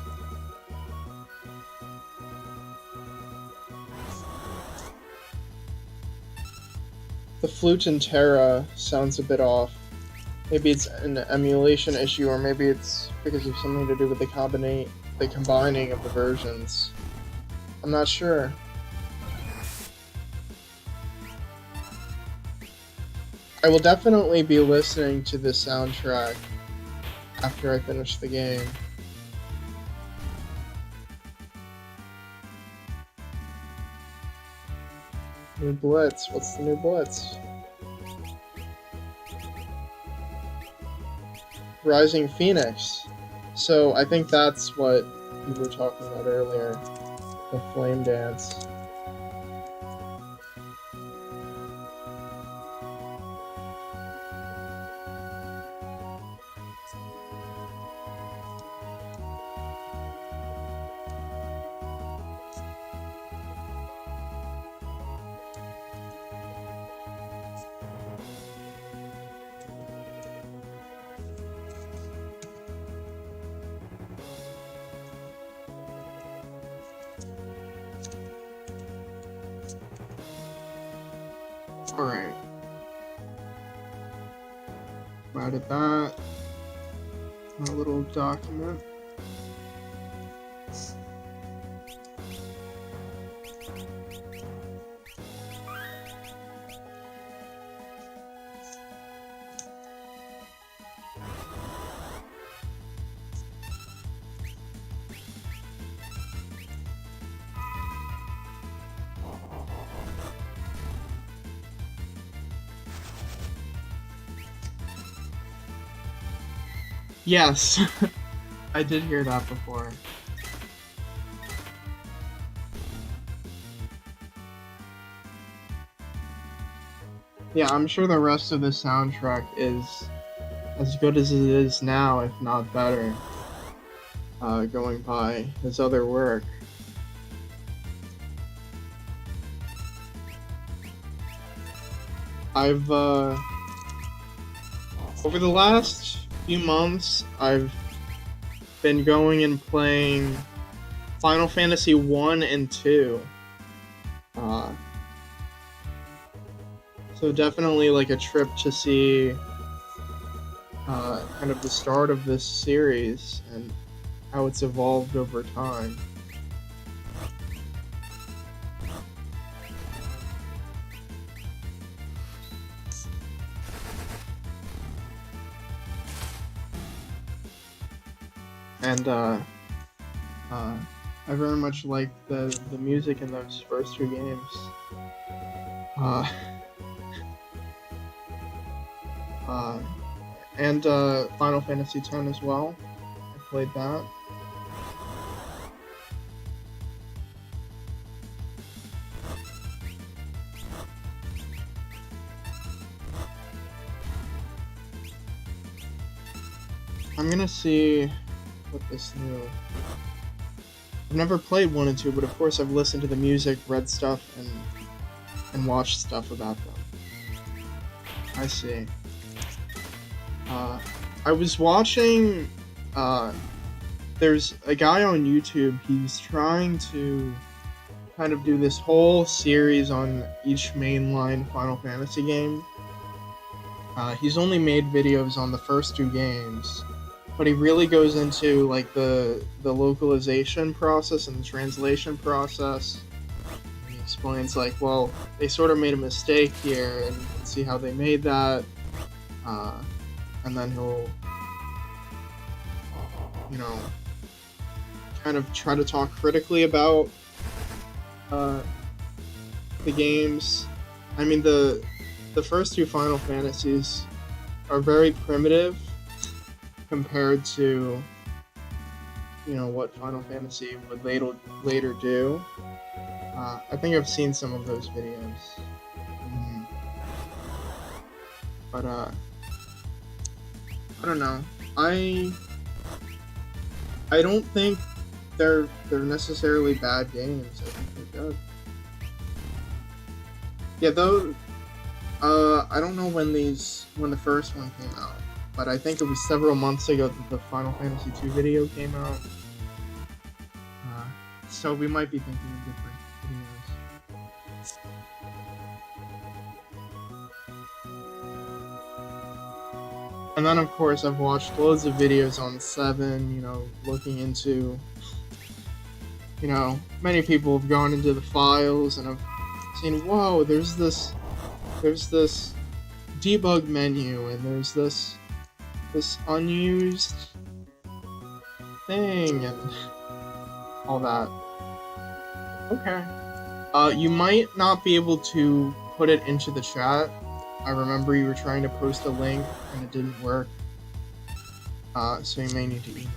The flute in Terra sounds a bit off. Maybe it's an emulation issue, or maybe it's because of something to do with the combining of the versions. I'm not sure. I will definitely be listening to the soundtrack after I finish the game. New Blitz. What's the new Blitz? Rising Phoenix. So I think that's what you were talking about earlier. The Flame Dance. Alright. Added that. My little document. Yes, I did hear that before. Yeah, I'm sure the rest of the soundtrack is as good as it is now, if not better, going by his other work. I've, over the last few months, I've been going and playing Final Fantasy 1 and 2. So definitely like a trip to see kind of the start of this series and how it's evolved over time. And I very much liked the music in those first two games. And Final Fantasy X as well. I played that. I'm gonna see what this new... I've never played 1 and 2, but of course I've listened to the music, read stuff, and watched stuff about them. I see. I was watching, there's a guy on YouTube, he's trying to kind of do this whole series on each mainline Final Fantasy game. He's only made videos on the first two games, but he really goes into like the localization process and the translation process. He explains like, well, they sort of made a mistake here, and you can see how they made that. And then he'll, you know, kind of try to talk critically about the games. I mean, the the first two Final Fantasies are very primitive compared to, you know, what Final Fantasy would later do. I think I've seen some of those videos. Mm. But I don't know. I don't think they're necessarily bad games. I think they're good. Yeah, though. I don't know when the first one came out, but I think it was several months ago that the Final Fantasy II video came out. So we might be thinking of different videos. And then, of course, I've watched loads of videos on 7, you know, looking into, you know, many people have gone into the files and have seen, whoa, there's this debug menu, and there's this unused thing, and all that. Okay. You might not be able to put it into the chat. I remember you were trying to post a link and it didn't work. So you may need to email that.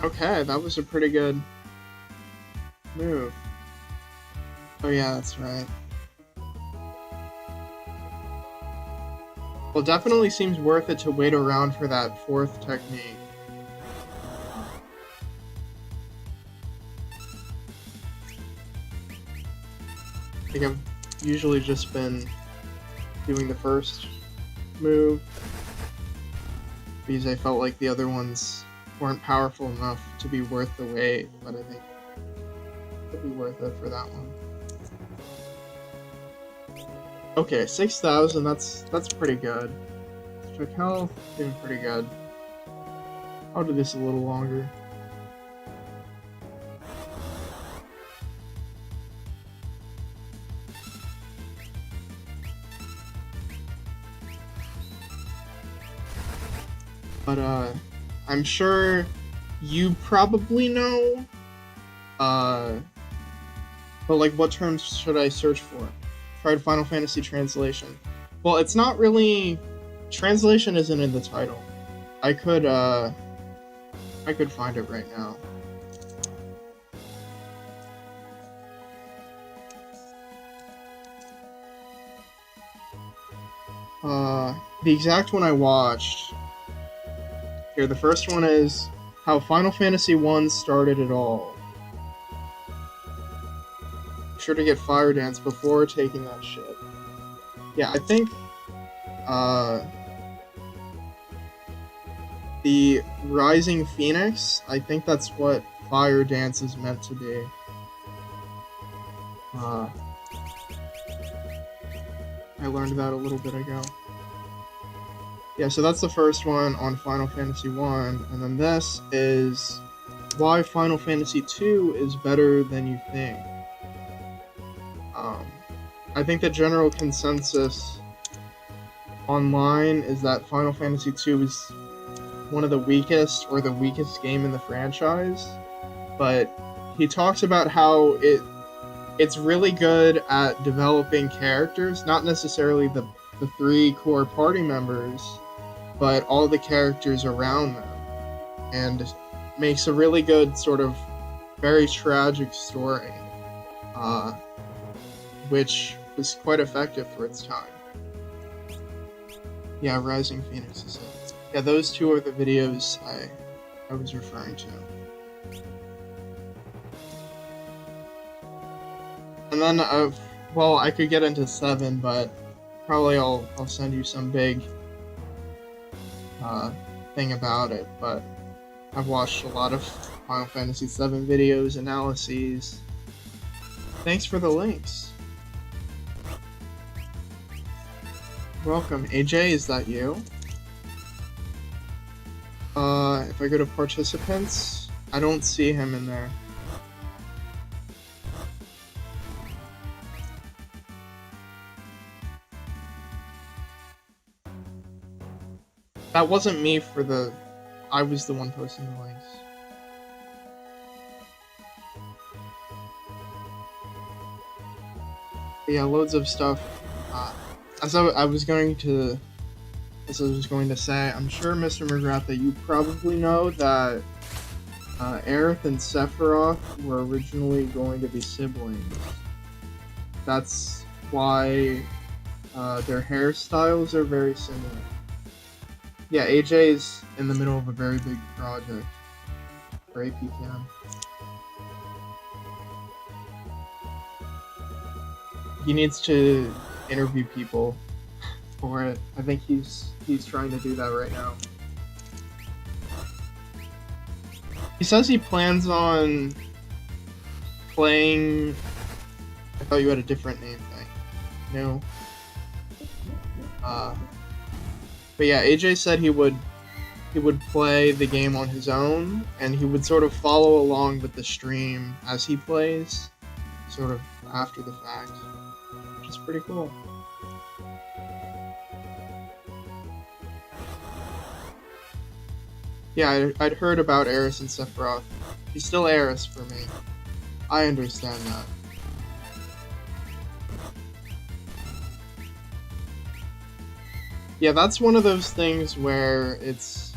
Okay, that was a pretty good move. Oh yeah, that's right. Well, definitely seems worth it to wait around for that fourth technique. I think I've usually just been doing the first move because I felt like the other ones weren't powerful enough to be worth the wait, but I think it'll be worth it for that one. Okay, 6,000, that's pretty good. Check health, doing pretty good. I'll do this a little longer. But I'm sure you probably know, but like, what terms should I search for? Tried Final Fantasy translation. Well, it's not really... Translation isn't in the title. I could find it right now. The exact one I watched... Here, the first one is How Final Fantasy I Started It All. Be sure to get Fire Dance before taking that shit. Yeah, I think the Rising Phoenix, I think that's what Fire Dance is meant to be. I learned that a little bit ago. Yeah, so that's the first one on Final Fantasy I, and then this is why Final Fantasy II is better than you think. I think the general consensus online is that Final Fantasy II is one of the weakest, or the weakest game in the franchise, but he talks about how it's really good at developing characters, not necessarily the 3 core party members, but all the characters around them, and makes a really good sort of very tragic story, which was quite effective for its time. Yeah, Rising Phoenix is it. Yeah, those two are the videos I was referring to. And then, well, I could get into 7, but probably I'll send you some big thing about it, but I've watched a lot of Final Fantasy VII videos, analyses. Thanks for the links. Welcome. AJ, is that you? If I go to participants, I don't see him in there. That wasn't me for the. I was the one posting the links. But yeah, loads of stuff. As I was going to say, I'm sure, Mr. McGrath, that you probably know that Aerith and Sephiroth were originally going to be siblings. That's why their hairstyles are very similar. Yeah, AJ's in the middle of a very big project for APTM. He needs to interview people for it. I think he's trying to do that right now. He says he plans on playing. I thought you had a different name thing. No. But yeah, AJ said he would play the game on his own, and he would sort of follow along with the stream as he plays, sort of after the fact, which is pretty cool. Yeah, I'd heard about Eris and Sephiroth. He's still Eris for me. I understand that. Yeah, that's one of those things where it's.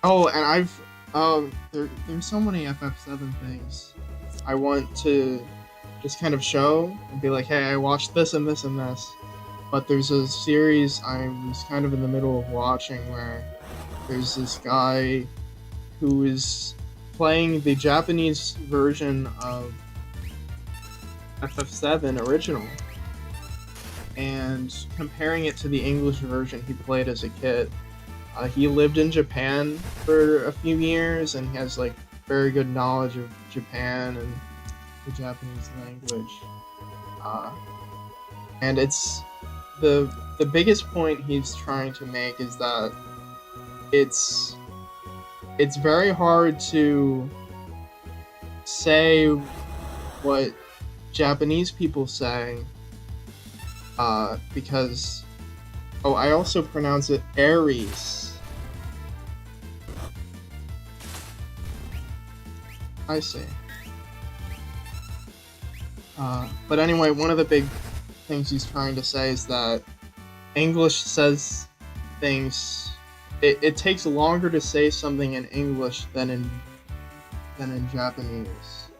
Oh, and there's so many FF7 things I want to just kind of show and be like, hey, I watched this and this and this. But there's a series I was kind of in the middle of watching where there's this guy who is playing the Japanese version of FF7 original and comparing it to the English version he played as a kid. He lived in Japan for a few years and he has like very good knowledge of Japan and the Japanese language. And it's the biggest point he's trying to make is that it's very hard to say what Japanese people say because I also pronounce it Aries. I see. But anyway, one of the big things he's trying to say is that English says things. It takes longer to say something in English than in Japanese.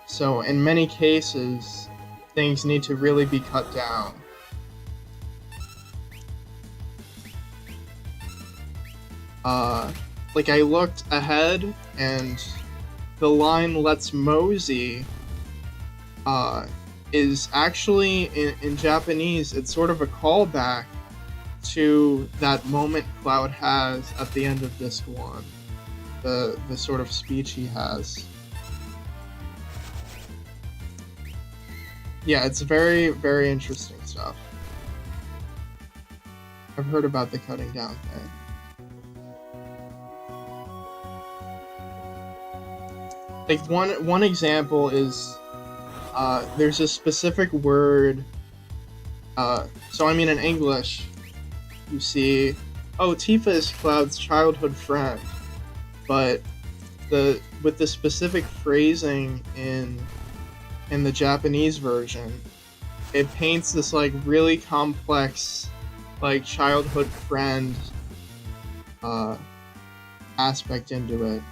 So in many cases, things need to really be cut down. Like I looked ahead and the line "Let's mosey" is actually in Japanese. It's sort of a callback to that moment Cloud has at the end of Disc 1, the sort of speech he has. Yeah, it's very, very interesting stuff. I've heard about the cutting down thing. Like one example is there's a specific word. So I mean in English, you see, Tifa is Cloud's childhood friend, but with the specific phrasing in the Japanese version, it paints this like really complex, like childhood friend aspect into it.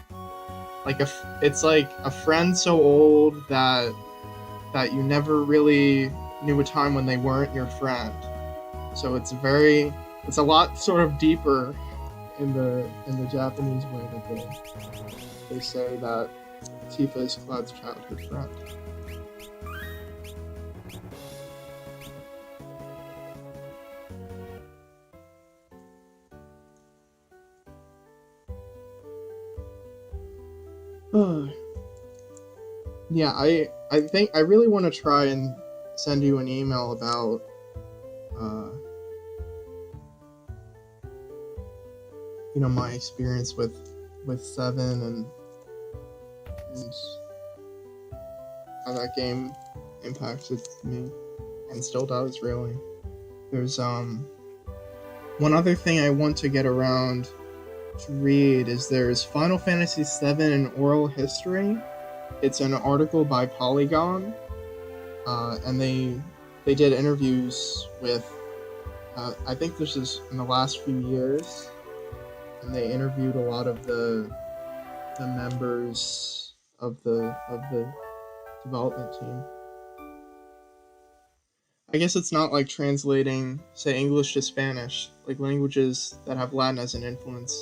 Like it's like a friend so old that you never really knew a time when they weren't your friend. So it's a lot sort of deeper in the Japanese way that they say that Tifa is Cloud's childhood friend. Yeah, I think I really want to try and send you an email about my experience with 7 and how that game impacted me and still does, really. There's One other thing I want to get around to read is there's Final Fantasy VII in Oral History. It's an article by Polygon, and they did interviews with. I think this is in the last few years, and they interviewed a lot of the members of the development team. I guess it's not like translating, say, English to Spanish, like languages that have Latin as an influence,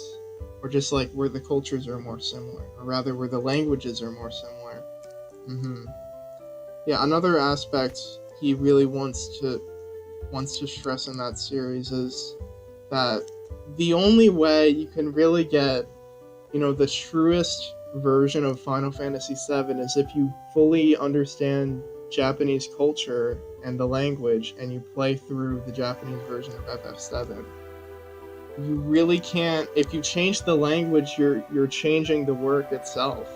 or just like where the cultures are more similar, or rather where the languages are more similar. Yeah, another aspect he really wants to stress in that series is that the only way you can really get, the truest version of Final Fantasy VII is if you fully understand Japanese culture and the language, and you play through the Japanese version of FF7. You really can't. If you change the language, you're changing the work itself.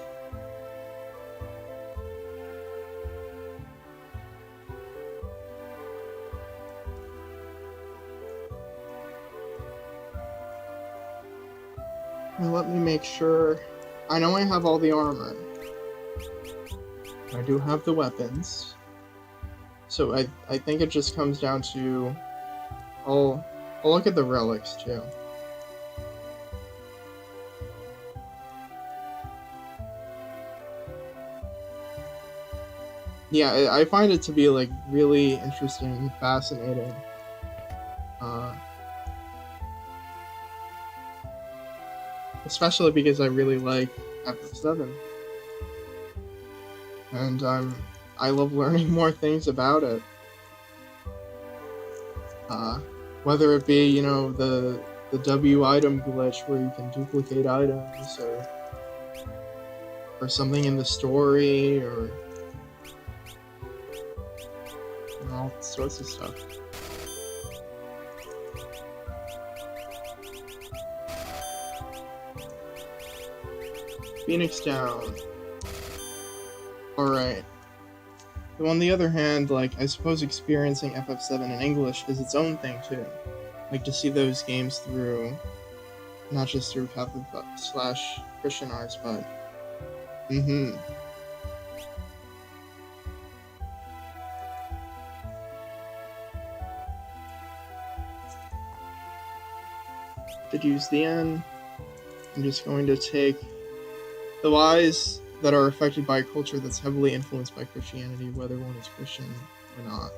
Now let me make sure. I know I have all the armor. I do have the weapons. So I think it just comes down to... I'll look at the relics too. Yeah, I find it to be like really interesting and fascinating. Especially because I really like FF7. And I love learning more things about it. Whether it be, the W item glitch where you can duplicate items, or something in the story, or all sorts of stuff. Phoenix down. Alright. So on the other hand, I suppose experiencing FF7 in English is its own thing too. To see those games through, not just through Catholic/Christian eyes, but... Did use the N. I'm just going to take the Ys that are affected by a culture that's heavily influenced by Christianity, whether one is Christian or not.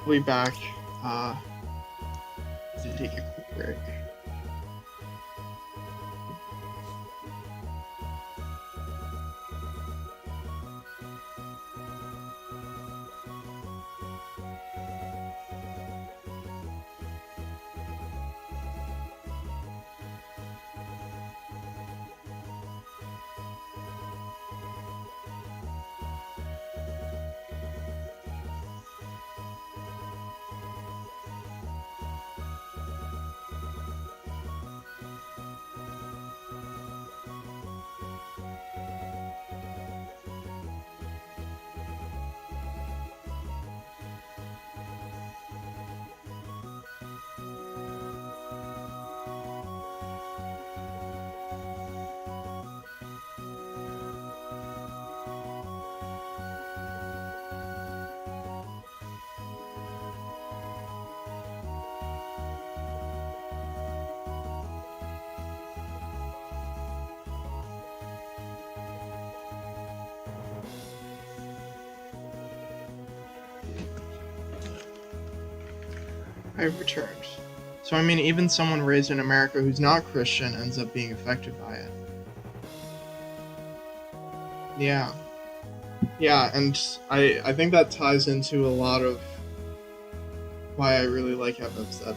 We'll be back to take a quick break. I've returned. So even someone raised in America who's not Christian ends up being affected by it. Yeah. Yeah, and I think that ties into a lot of why I really like FF7.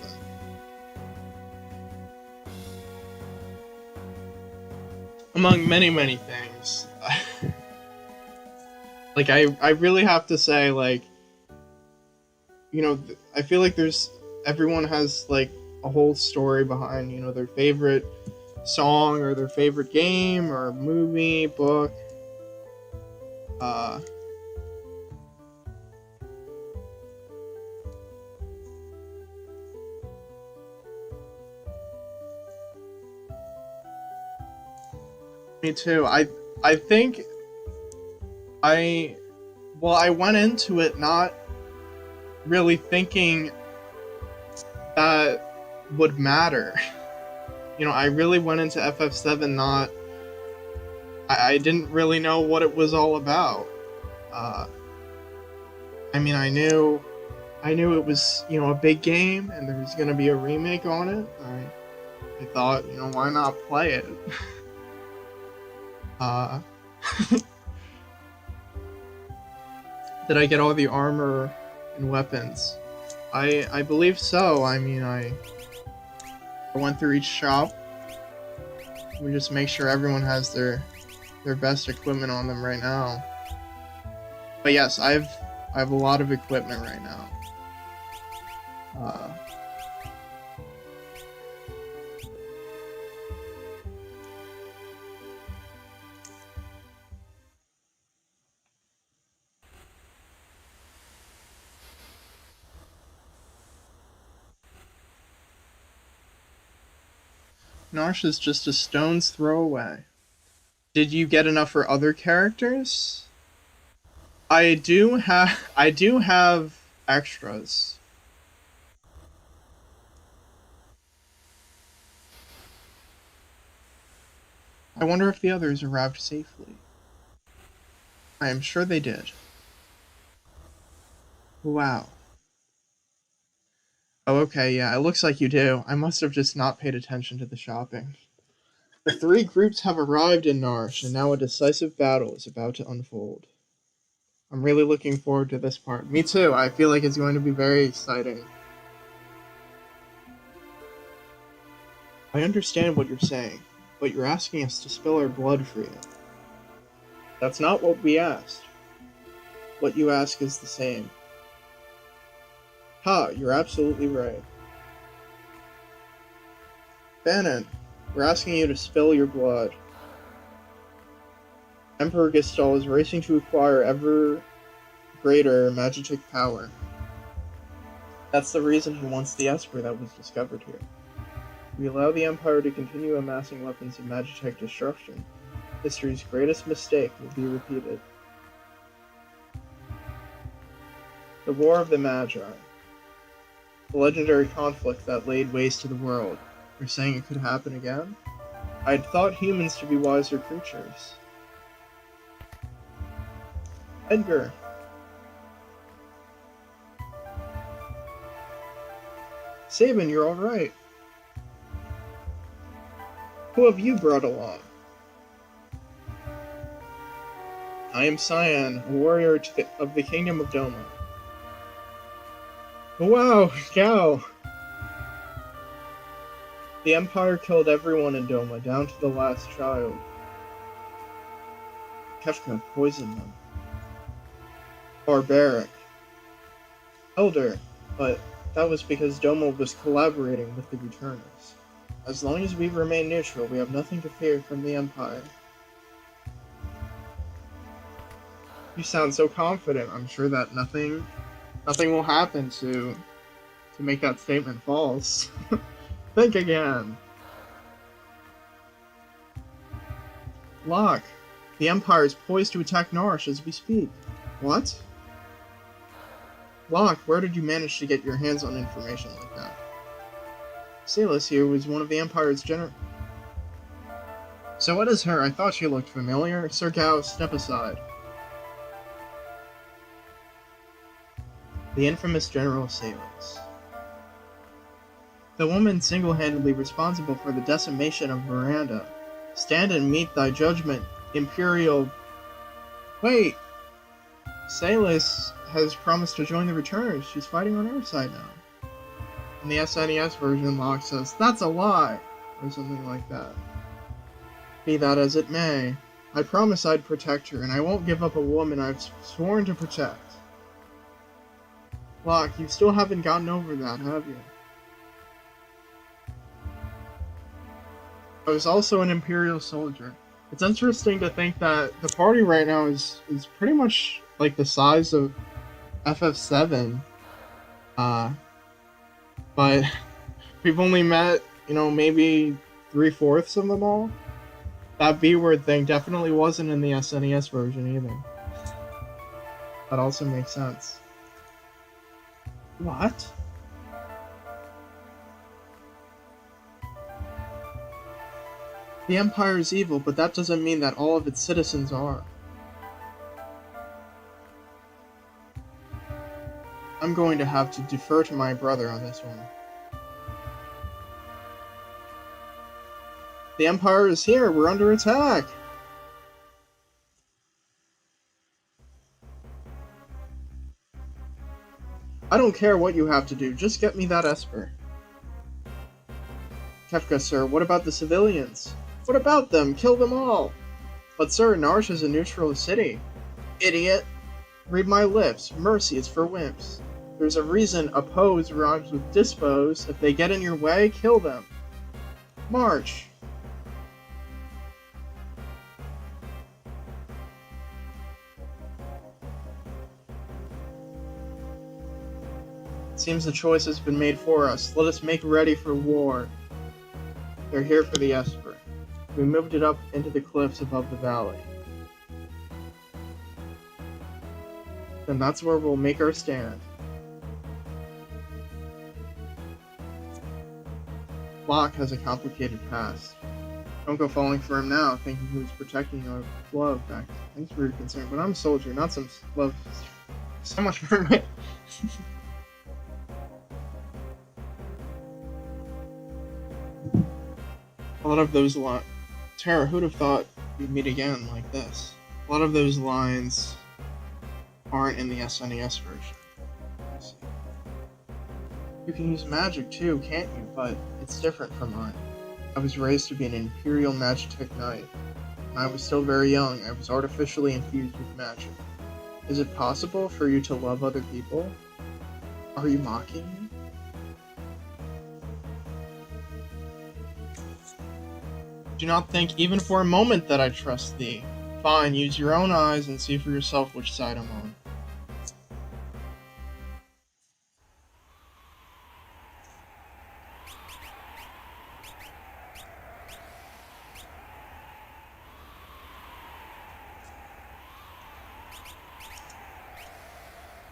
Among many, many things. I really have to say, I feel like everyone has, a whole story behind, their favorite song, or their favorite game, or movie, book. Me too. I think I I went into it not really thinking that would matter. I really went into FF7 not. I didn't really know what it was all about. Uh, I mean, I knew it was a big game and there was gonna be a remake on it. I thought why not play it? Uh, did I get all the armor and weapons? I believe so. I mean, I went through each shop. We just make sure everyone has their best equipment on them right now. But yes, I have a lot of equipment right now. Uh, Narsh is just a stone's throw away. Did you get enough for other characters? I do have extras. I wonder if the others arrived safely. I am sure they did. Wow. Oh, okay, yeah, it looks like you do. I must have just not paid attention to the shopping. The three groups have arrived in Narsh, and now a decisive battle is about to unfold. I'm really looking forward to this part. Me too. I feel like it's going to be very exciting. I understand what you're saying, but you're asking us to spill our blood for you. That's not what we asked. What you ask is the same. Ha, you're absolutely right. Bannon, we're asking you to spill your blood. Emperor Gestalt is racing to acquire ever greater magitek power. That's the reason he wants the Esper that was discovered here. If we allow the Empire to continue amassing weapons of magitek destruction, history's greatest mistake will be repeated. The War of the Magi. The legendary conflict that laid waste to the world. You're saying it could happen again? I'd thought humans to be wiser creatures. Edgar. Sabin, you're alright. Who have you brought along? I am Cyan, a warrior of the Kingdom of Doma. Wow, Gao! The Empire killed everyone in Doma, down to the last child. Kefka poisoned them. Barbaric. Elder, but that was because Doma was collaborating with the Returners. As long as we remain neutral, we have nothing to fear from the Empire. You sound so confident. I'm sure that nothing will happen to make that statement false. Think again. Locke, the Empire is poised to attack Narsh as we speak. What? Locke, where did you manage to get your hands on information like that? Salis here was one of the Empire's general. So what is her? I thought she looked familiar. Sir Gao, step aside. The infamous General Salis. The woman single-handedly responsible for the decimation of Miranda. Stand and meet thy judgment, Imperial... Wait! Salis has promised to join the Returners. She's fighting on our side now. In the SNES version, Locke says, "That's a lie!" or something like that. Be that as it may, I promise I'd protect her, and I won't give up a woman I've sworn to protect. Locke, you still haven't gotten over that, have you? I was also an Imperial soldier. It's interesting to think that the party right now is pretty much like the size of FF7. But we've only met, maybe 3/4 of them all. That B word thing definitely wasn't in the SNES version either. That also makes sense. What? The Empire is evil, but that doesn't mean that all of its citizens are. I'm going to have to defer to my brother on this one. The Empire is here! We're under attack! I don't care what you have to do, just get me that Esper. Kefka, sir, what about the civilians? What about them? Kill them all! But sir, Narsh is a neutral city. Idiot! Read my lips. Mercy is for wimps. There's a reason oppose rhymes with dispose. If they get in your way, kill them. March! It seems the choice has been made for us. Let us make ready for war. They're here for the Esper. We moved it up into the cliffs above the valley. Then that's where we'll make our stand. Locke has a complicated past. Don't go falling for him now, thinking he was protecting your love back. Thanks for your concern, but I'm a soldier, not some love. So much for me. A lot of those lines. Tara, who'd have thought we'd meet again like this? A lot of those lines aren't in the SNES version. Let's see. You can use magic too, can't you? But it's different from mine. I was raised to be an Imperial Magitech Knight. When I was still very young, I was artificially infused with magic. Is it possible for you to love other people? Are you mocking me? Do not think even for a moment that I trust thee. Fine, use your own eyes and see for yourself which side I'm on.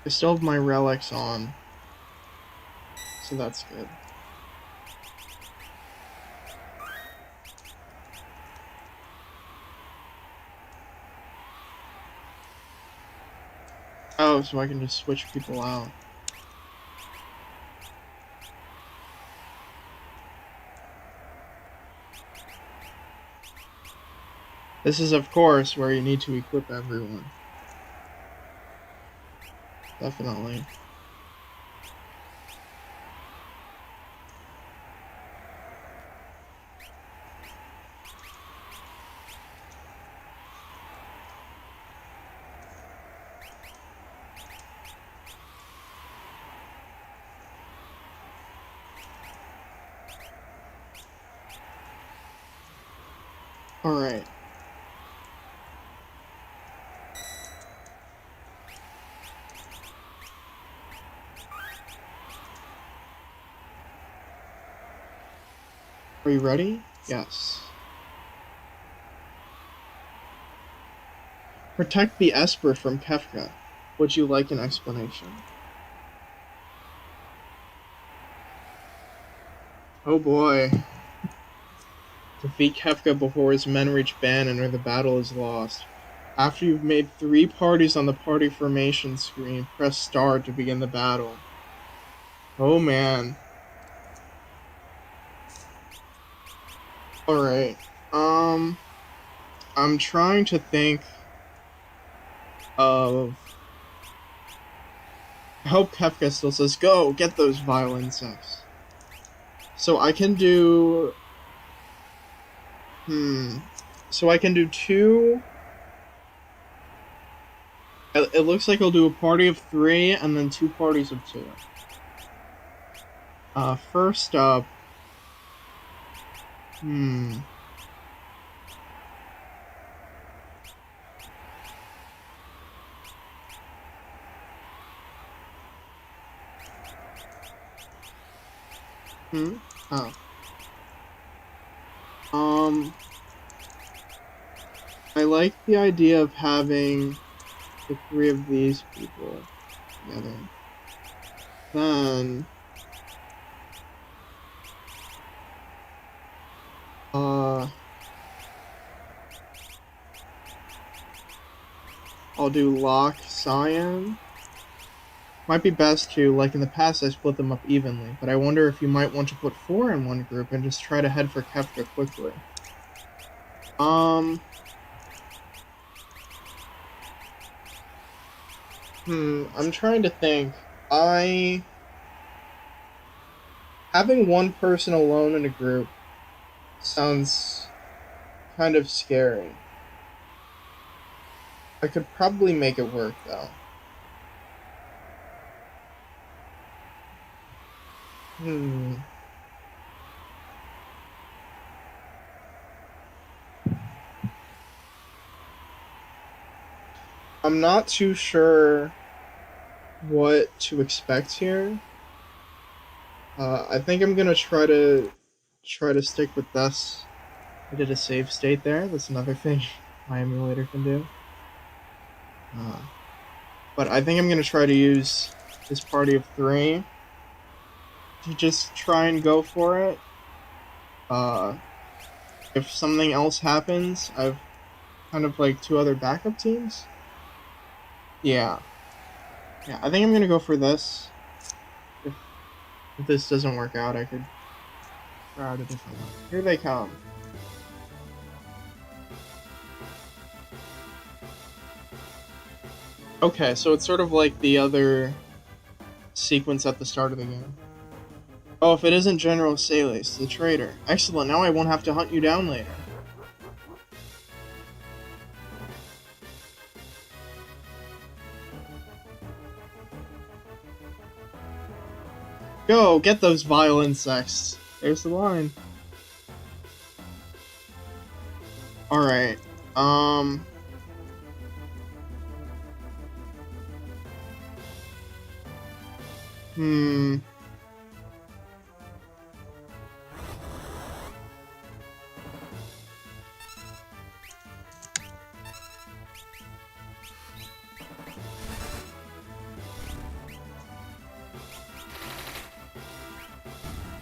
I still have my relics on, so that's good. Oh, so I can just switch people out. This is, of course, where you need to equip everyone. Definitely. Alright. Are you ready? Yes. Protect the Esper from Kefka. Would you like an explanation? Oh boy. Defeat Kefka before his men reach Banon or the battle is lost. After you've made 3 parties on the party formation screen, press start to begin the battle. Oh man. Alright. I'm trying to think of... I hope Kefka still says, go, get those vile insects. So I can do... So I can do 2... It looks like I'll do a party of 3 and then 2 parties of 2. First up... Oh. I like the idea of having the three of these people together. Then, I'll do Locke, Cyan. Might be best to, like in the past, I split them up evenly, but I wonder if you might want to put 4 in one group and just try to head for Kefka quickly. I'm trying to think. Having one person alone in a group sounds kind of scary. I could probably make it work, though. I'm not too sure what to expect here. I think I'm gonna try to stick with this. I did a save state there. That's another thing my emulator can do. But I think I'm gonna try to use this party of 3 to just try and go for it. If something else happens, I've kind of like 2 other backup teams. Yeah, I think I'm gonna go for this. If this doesn't work out, I could try out a different one. Here they come. Okay, so it's sort of like the other sequence at the start of the game. Oh, if it isn't General Salis, the traitor. Excellent, now I won't have to hunt you down later. Go, get those vile insects. There's the line. Alright,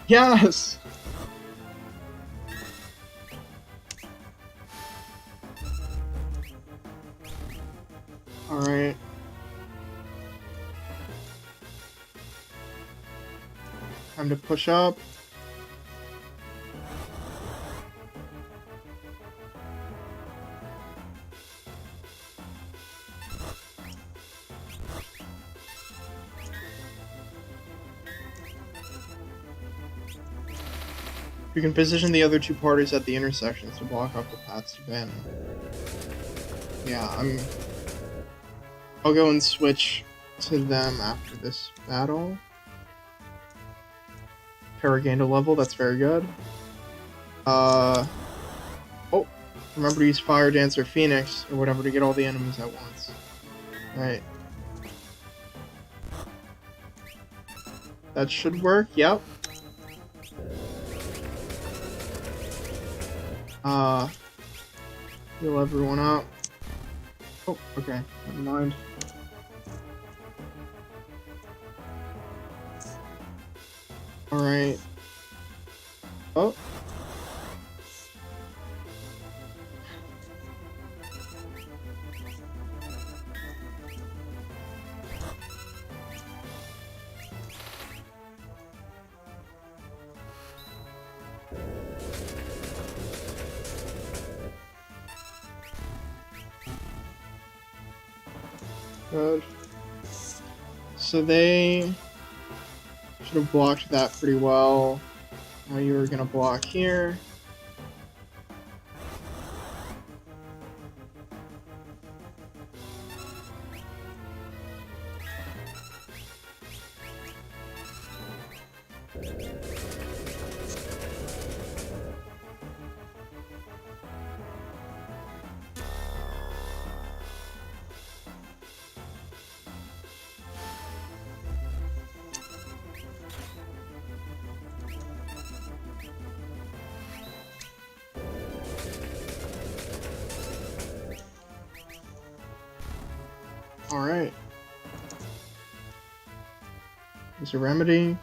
Yes! Alright. Time to push up. You can position the other 2 parties at the intersections to block off the paths to Bannon. Yeah, I'll go and switch to them after this battle. Terra gained a level, that's very good. Oh, remember to use Fire Dance or Phoenix or whatever to get all the enemies at once. Right. That should work, yep. Heal everyone up. Oh, okay, never mind. Alright. Oh. Good. So they should have blocked that pretty well. Now you were gonna block here. Alright. There's a remedy.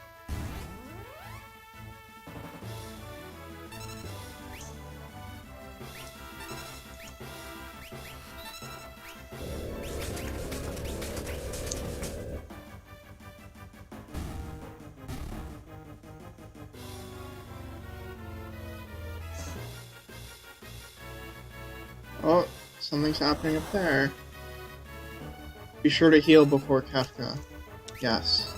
Oh, something's happening up there. Be sure to heal before Kefka. Yes.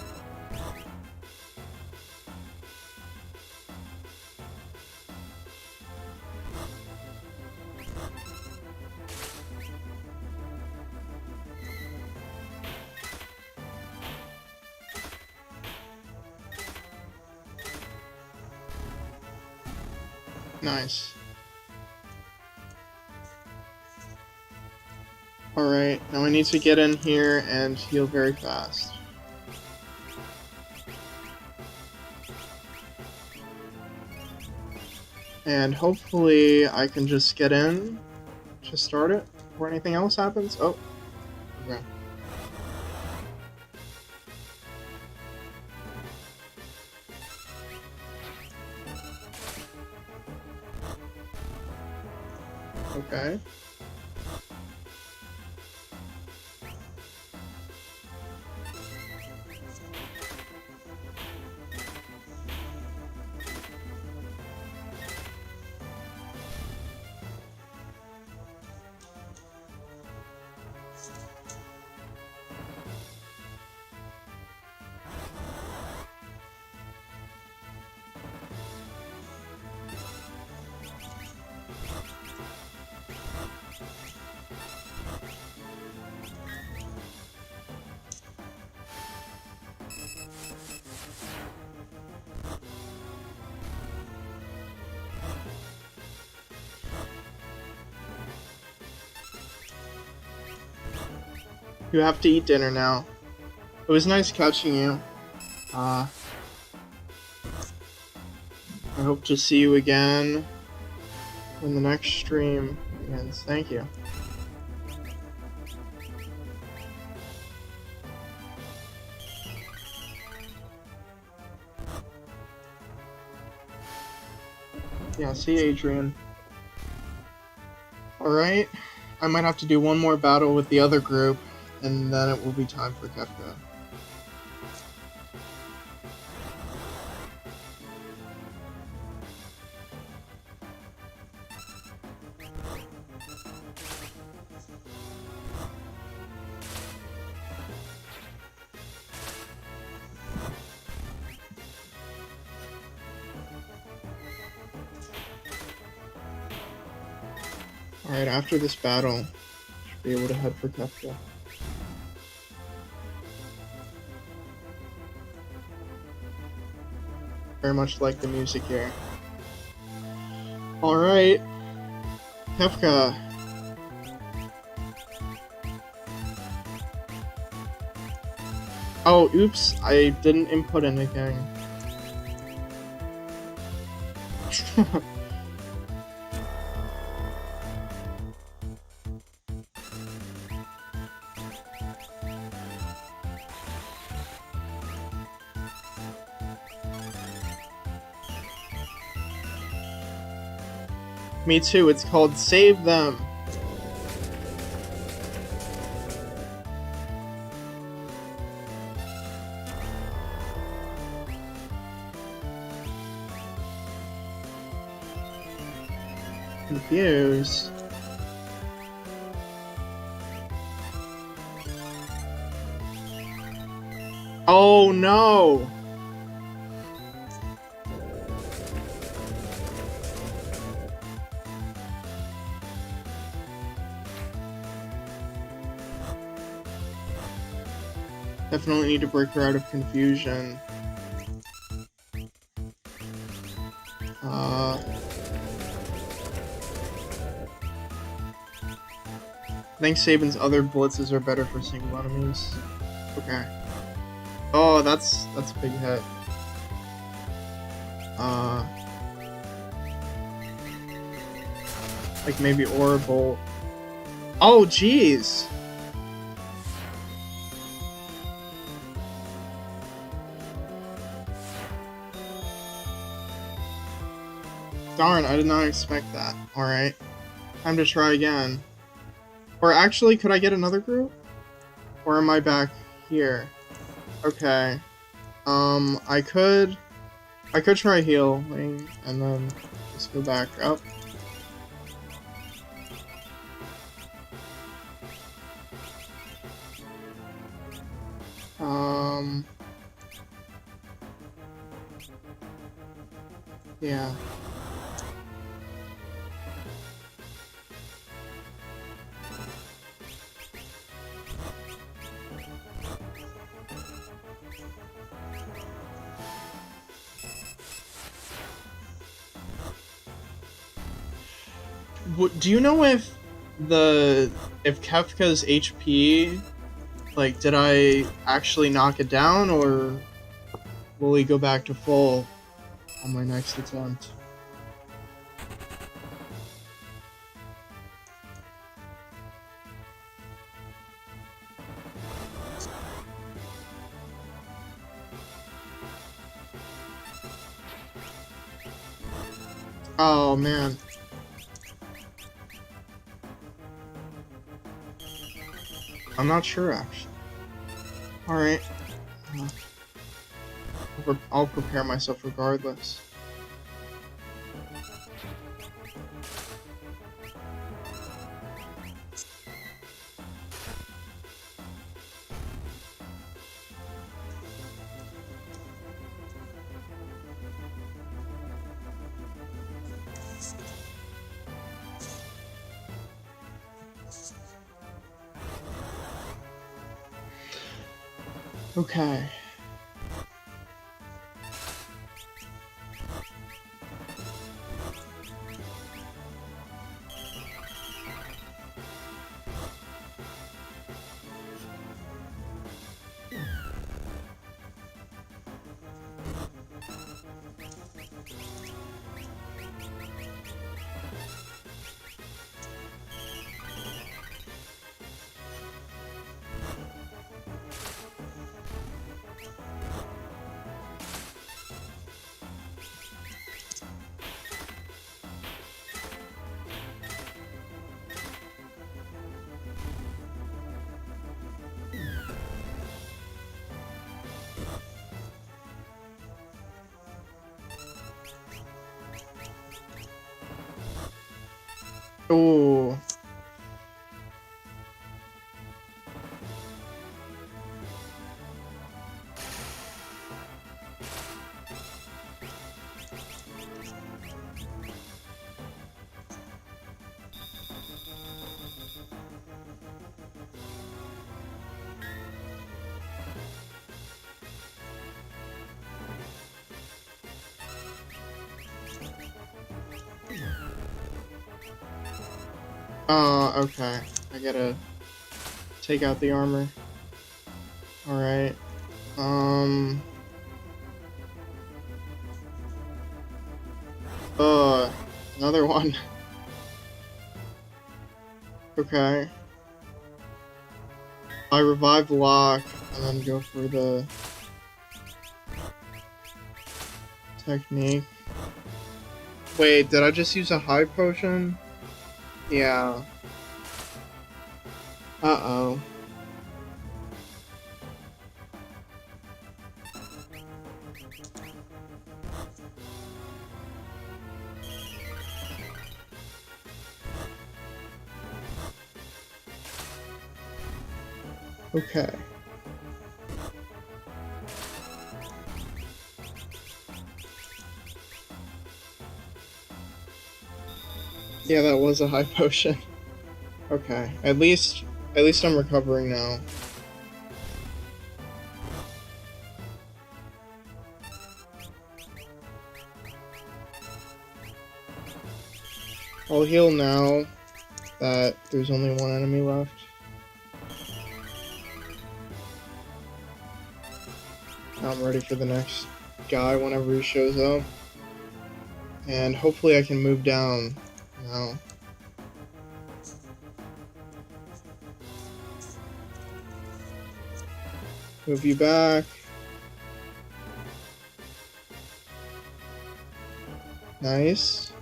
Nice. Alright, now I need to get in here and heal very fast. And hopefully I can just get in to start it before anything else happens. Oh, okay. Okay. You have to eat dinner now. It was nice catching you. I hope to see you again when the next stream begins. Thank you. Yeah, see you, Adrian. Alright, I might have to do one more battle with the other group, and then it will be time for Kefka. Alright, after this battle, should be able to head for Kefka. Very much like the music here. Alright, Kefka. Oh, oops, I didn't input anything. Me too, it's called Save Them. Confused. Oh no! Definitely need to break her out of confusion. I think Saban's other blitzes are better for single enemies. Okay. Oh, that's a big hit. Like maybe Aura Bolt. Oh, jeez! Darn, I did not expect that. Alright. Time to try again. Or actually, could I get another group? Or am I back here? Okay. I could try healing, and then just go back up. Yeah. Do you know if Kefka's HP, like, did I actually knock it down, or will he go back to full on my next attempt? Oh man. I'm not sure actually. Alright. I'll prepare myself regardless. Okay. Ooh. Okay. I gotta take out the armor. Alright. Another one. Okay. I revive Locke, and then go for the technique. Wait, did I just use a high potion? Yeah. Uh-oh. Okay. Yeah, that was a high potion. Okay. At least I'm recovering now. I'll heal now that there's only one enemy left. Now I'm ready for the next guy whenever he shows up. And hopefully I can move down now. Move you back. Nice.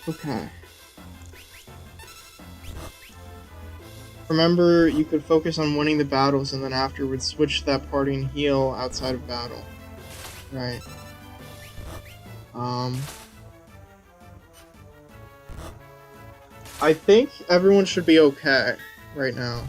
Okay. Remember, you could focus on winning the battles and then afterwards switch to that party and heal outside of battle. Right. I think everyone should be okay right now.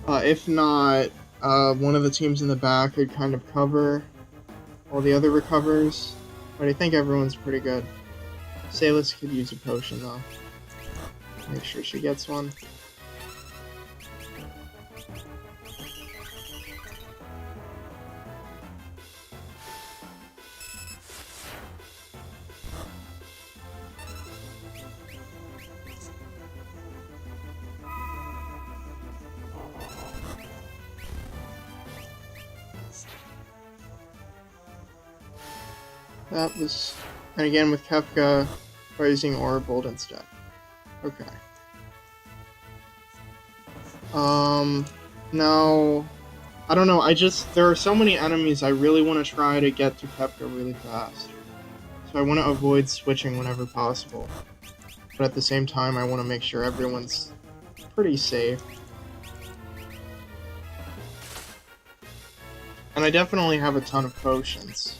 If not, one of the teams in the back could kind of cover all the other recovers, but I think everyone's pretty good. Salis could use a potion though. Make sure she gets one. That was, and again with Kefka, by using Aura Bolt instead. Okay. Now, I don't know, there are so many enemies I really want to try to get to Kefka really fast. So I want to avoid switching whenever possible. But at the same time, I want to make sure everyone's pretty safe. And I definitely have a ton of potions.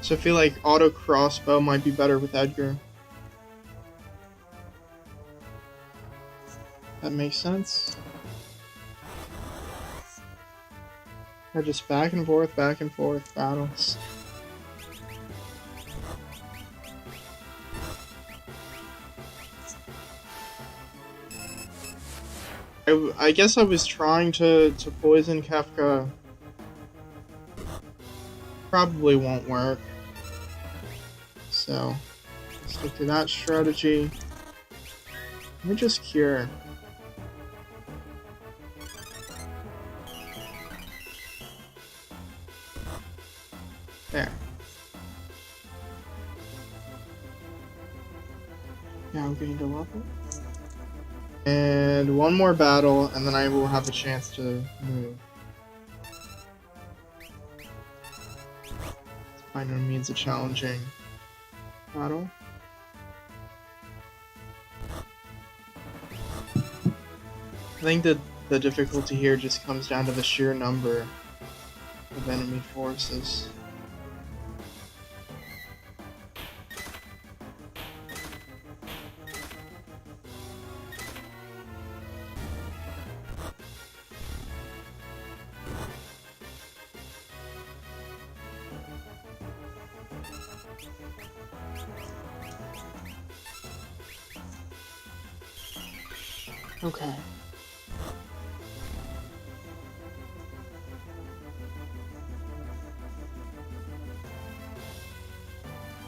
So I feel like auto crossbow might be better with Edgar. That makes sense. Or just back and forth battles. I guess I was trying to poison Kefka. Probably won't work. So, stick to that strategy. Let me just cure. There. Now gained a level. And one more battle, and then I will have a chance to move. By no means a challenging battle. I think that the difficulty here just comes down to the sheer number of enemy forces. Okay.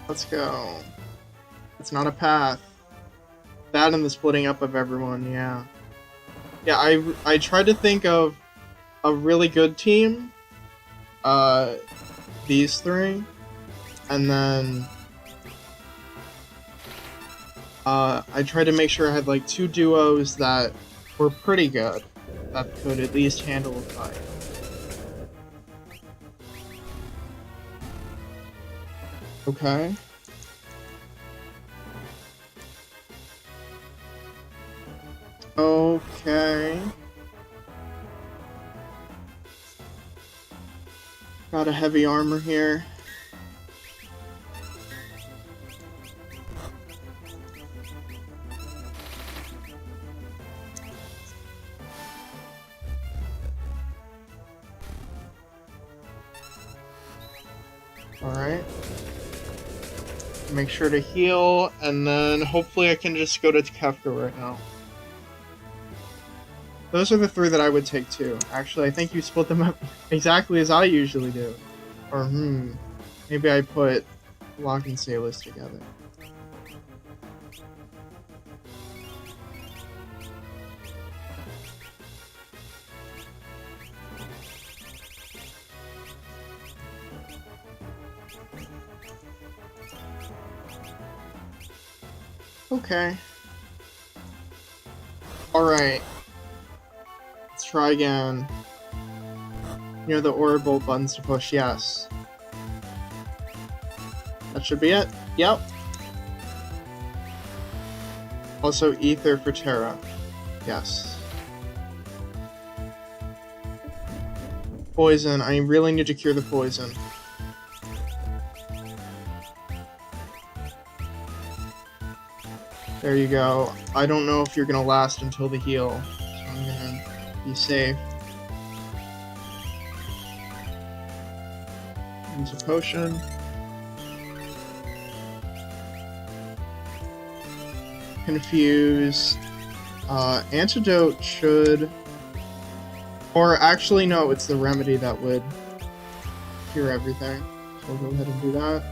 Let's go. It's not a path. That and the splitting up of everyone, yeah. Yeah, I tried to think of a really good team. These three. And then I tried to make sure I had like two duos that were pretty good, that could at least handle a fight. Okay. Okay. Got a heavy armor here. Alright. Make sure to heal, and then hopefully I can just go to Kefka right now. Those are the three that I would take too. Actually, I think you split them up exactly as I usually do. Or, maybe I put Locke and Salis together. Okay. Alright. Let's try again. Near the orb bolt buttons to push, yes. That should be it. Yep. Also, ether for Terra. Yes. Poison. I really need to cure the poison. There you go. I don't know if you're gonna last until the heal, so I'm gonna be safe. Use a potion. Confuse. Antidote should... Or actually, no, it's the remedy that would cure everything. So we'll go ahead and do that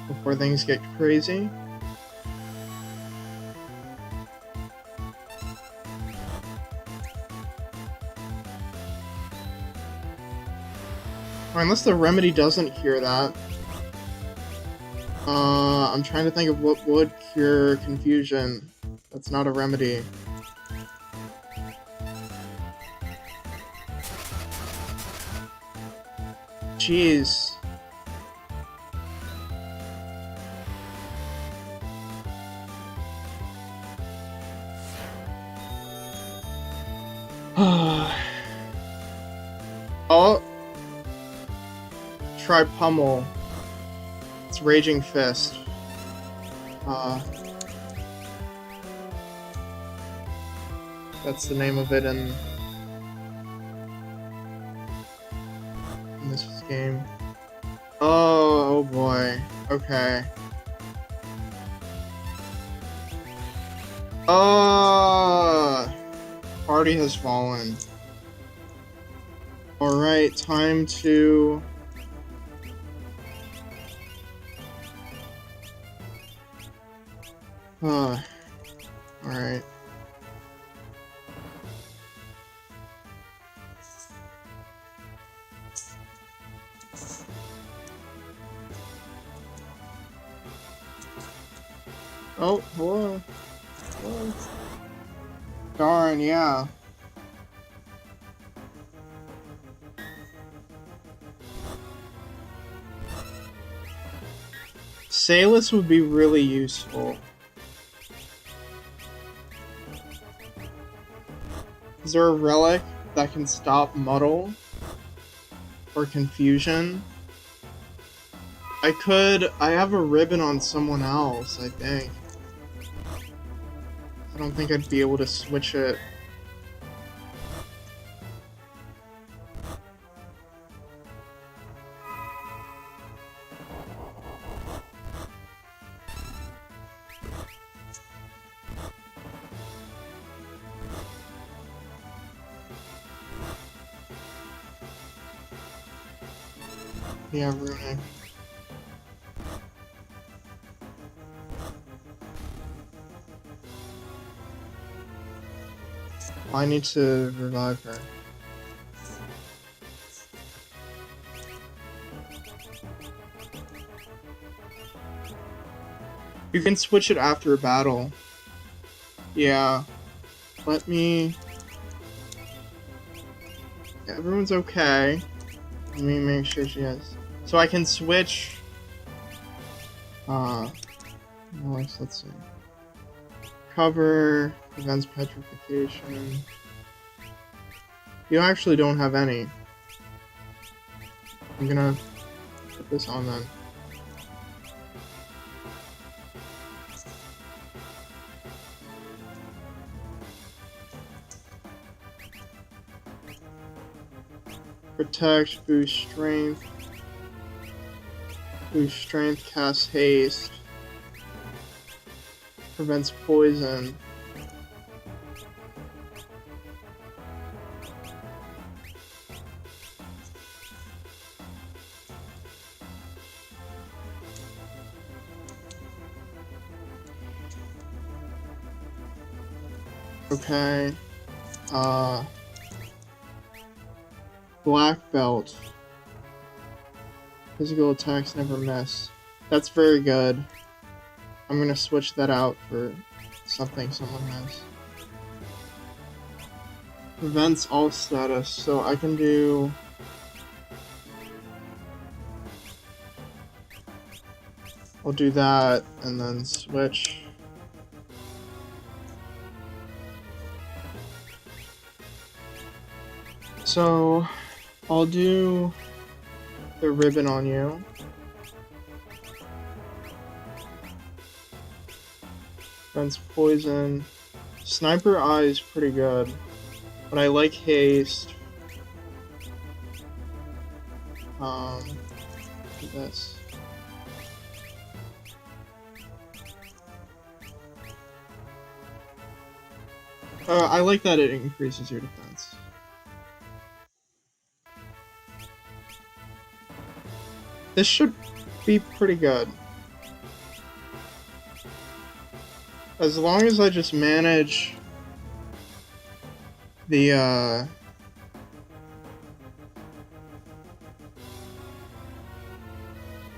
before things get crazy. Or unless the remedy doesn't cure that. I'm trying to think of what would cure confusion. That's not a remedy. Jeez. Oh. Try Pummel. It's Raging Fist. That's the name of it in this game. Oh boy. Okay. Party has fallen. Alright, time to... Alright. Oh, hello. Hello. Darn, yeah. Salus would be really useful. Is there a relic that can stop muddle or confusion? I have a ribbon on someone else, I think. I don't think I'd be able to switch it. Yeah, runic. I need to revive her. You can switch it after a battle. Yeah. Let me... Yeah, everyone's okay. Let me make sure she has... So I can switch... Let's see. Cover... Prevents petrification. You actually don't have any. I'm gonna put this on then. Protect, boost strength. Boost strength, cast haste. Prevents poison. Okay. Black belt. Physical attacks never miss. That's very good. I'm gonna switch that out for something someone has. Prevents all status, so I can do... I'll do that, and then switch. So, I'll do the ribbon on you. Prevents poison. Sniper Eye is pretty good, but I like haste. Do this. I like that it increases your defense. This should be pretty good. As long as I just manage the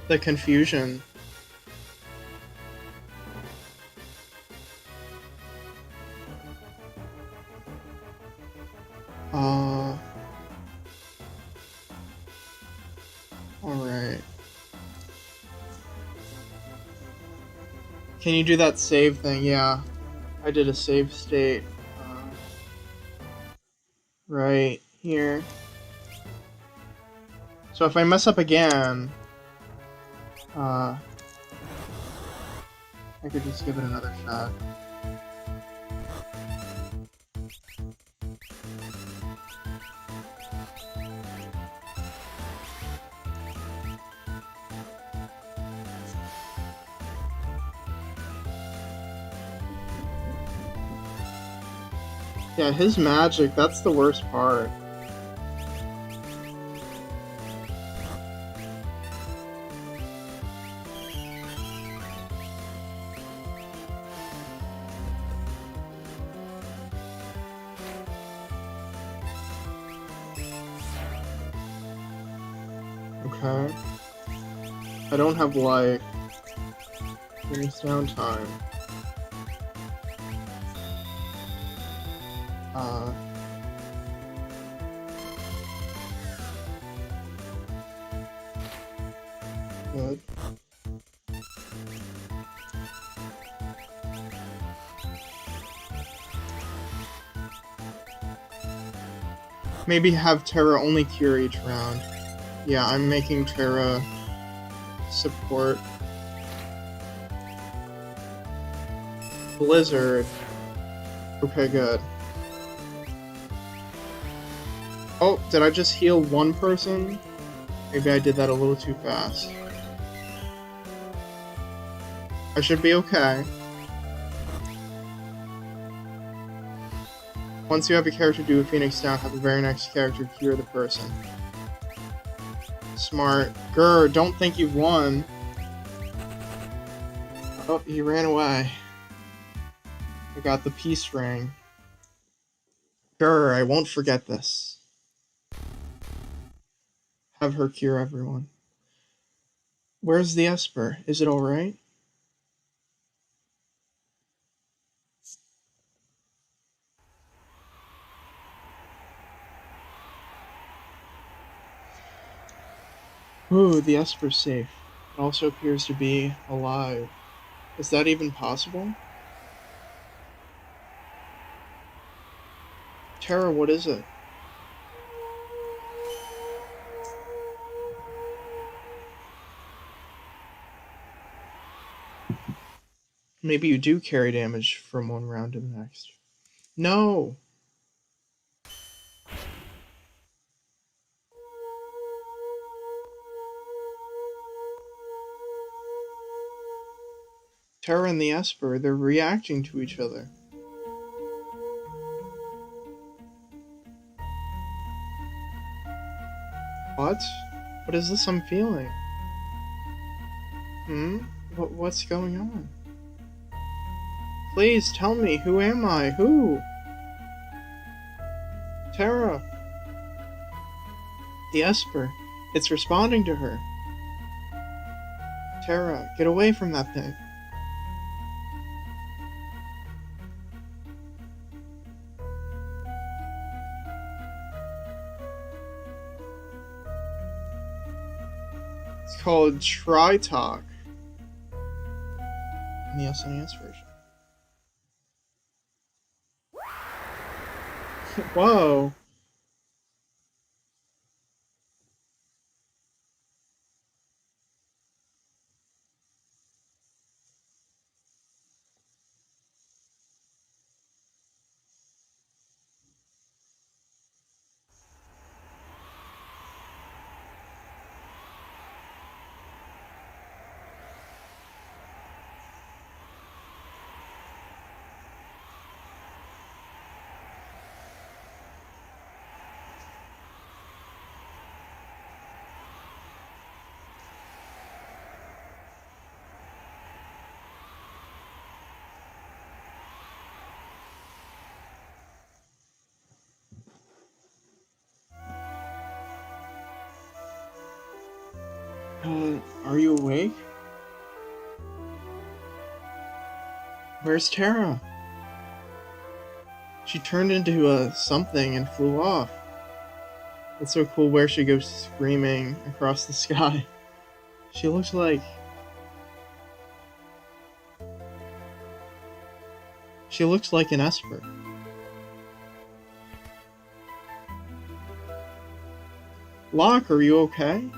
confusion. Alright. Can you do that save thing? Yeah. I did a save state. Right here. So if I mess up again, I could just give it another shot. Yeah, his magic, that's the worst part. Okay. I don't have life. Finish downtime. Good. Maybe have Terra only cure each round. Yeah, I'm making Terra support. Blizzard. Okay, good. Oh, did I just heal one person? Maybe I did that a little too fast. I should be okay. Once you have a character do a Phoenix down, have the very next character cure the person. Smart. Grr, don't think you've won. Oh, he ran away. I got the peace ring. Grr, I won't forget this. Have her cure everyone. Where's the Esper? Is it alright? Ooh, the Esper's safe. It also appears to be alive. Is that even possible? Terra, what is it? Maybe you do carry damage from one round to the next. No! Terra and the Esper, they're reacting to each other. What? What is this I'm feeling? What's going on? Please tell me, who am I? Who? Terra! The Esper. It's responding to her. Terra, get away from that thing. It's called Try Talk in the SNES version. Whoa. Are you awake? Where's Tara? She turned into a something and flew off. It's so cool where she goes screaming across the sky. She looks like... She looks like an Esper. Locke, are you okay?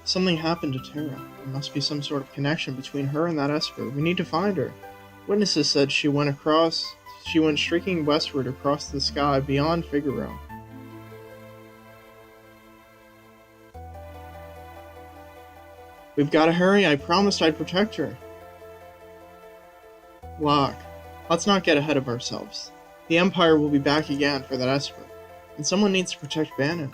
Something happened to Tara. There must be some sort of connection between her and that Esper. We need to find her. Witnesses said she went streaking westward across the sky beyond Figaro. We've got to hurry. I promised I'd protect her. Locke, let's not get ahead of ourselves. The Empire will be back again for that Esper, and someone needs to protect Bannon.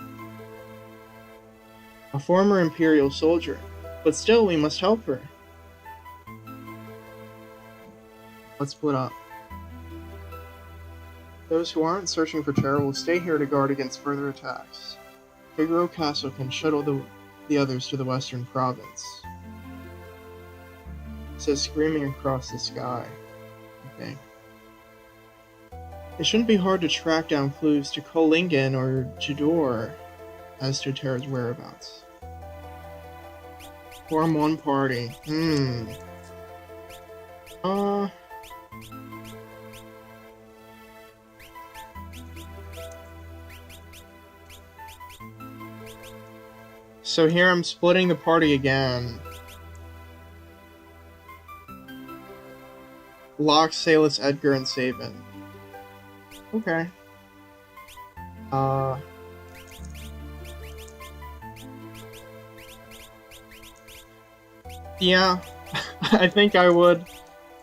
A former Imperial soldier, but still we must help her. Let's split up. Those who aren't searching for Tara will stay here to guard against further attacks. Figaro Castle can shuttle the others to the western province. It says screaming across the sky, I think. It shouldn't be hard to track down clues to Kolingen or Jador as to Tara's whereabouts. Form one party. So here I'm splitting the party again. Locke, Salus, Edgar, and Sabin. Okay. Yeah, I think I would.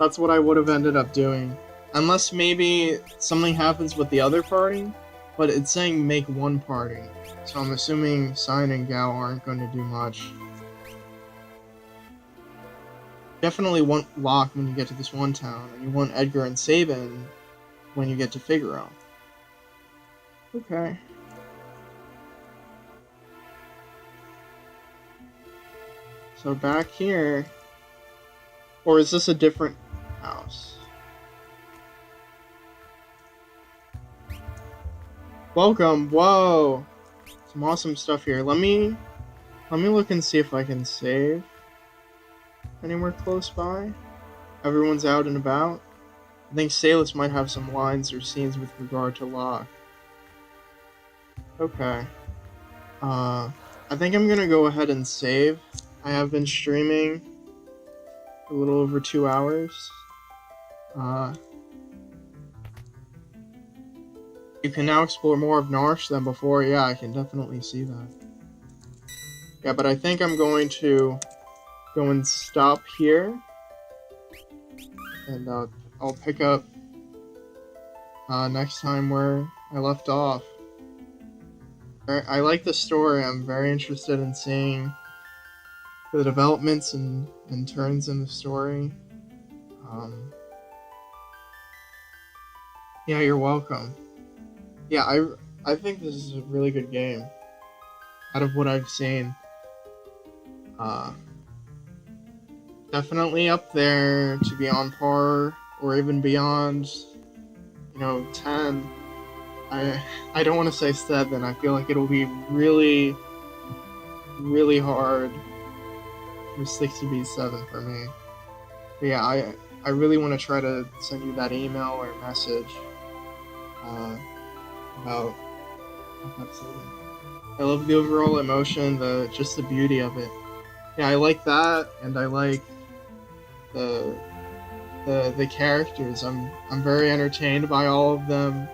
That's what I would have ended up doing. Unless maybe something happens with the other party, but it's saying make one party. So I'm assuming Sign and Gao aren't going to do much. Definitely want Locke when you get to this one town, and you want Edgar and Sabin when you get to Figaro. Okay. So back here... Or is this a different house? Welcome! Whoa! Some awesome stuff here. Let me look and see if I can save anywhere close by. Everyone's out and about. I think Salus might have some lines or scenes with regard to Locke. Okay. I think I'm gonna go ahead and save. I have been streaming a little over 2 hours. You can now explore more of Narsh than before. Yeah, I can definitely see that. Yeah, but I think I'm going to go and stop here. And I'll pick up next time where I left off. I like the story. I'm very interested in seeing the developments and turns in the story. Yeah, you're welcome. Yeah, I think this is a really good game. Out of what I've seen. Definitely up there to be on par or even beyond, 10 I don't want to say 7. I feel like it'll be really really hard for 6 to be 7 for me. But yeah, I really want to try to send you that email or message uh, about episode. I love the overall emotion, the just the beauty of it. Yeah, I like that, and I like the the characters. I'm very entertained by all of them.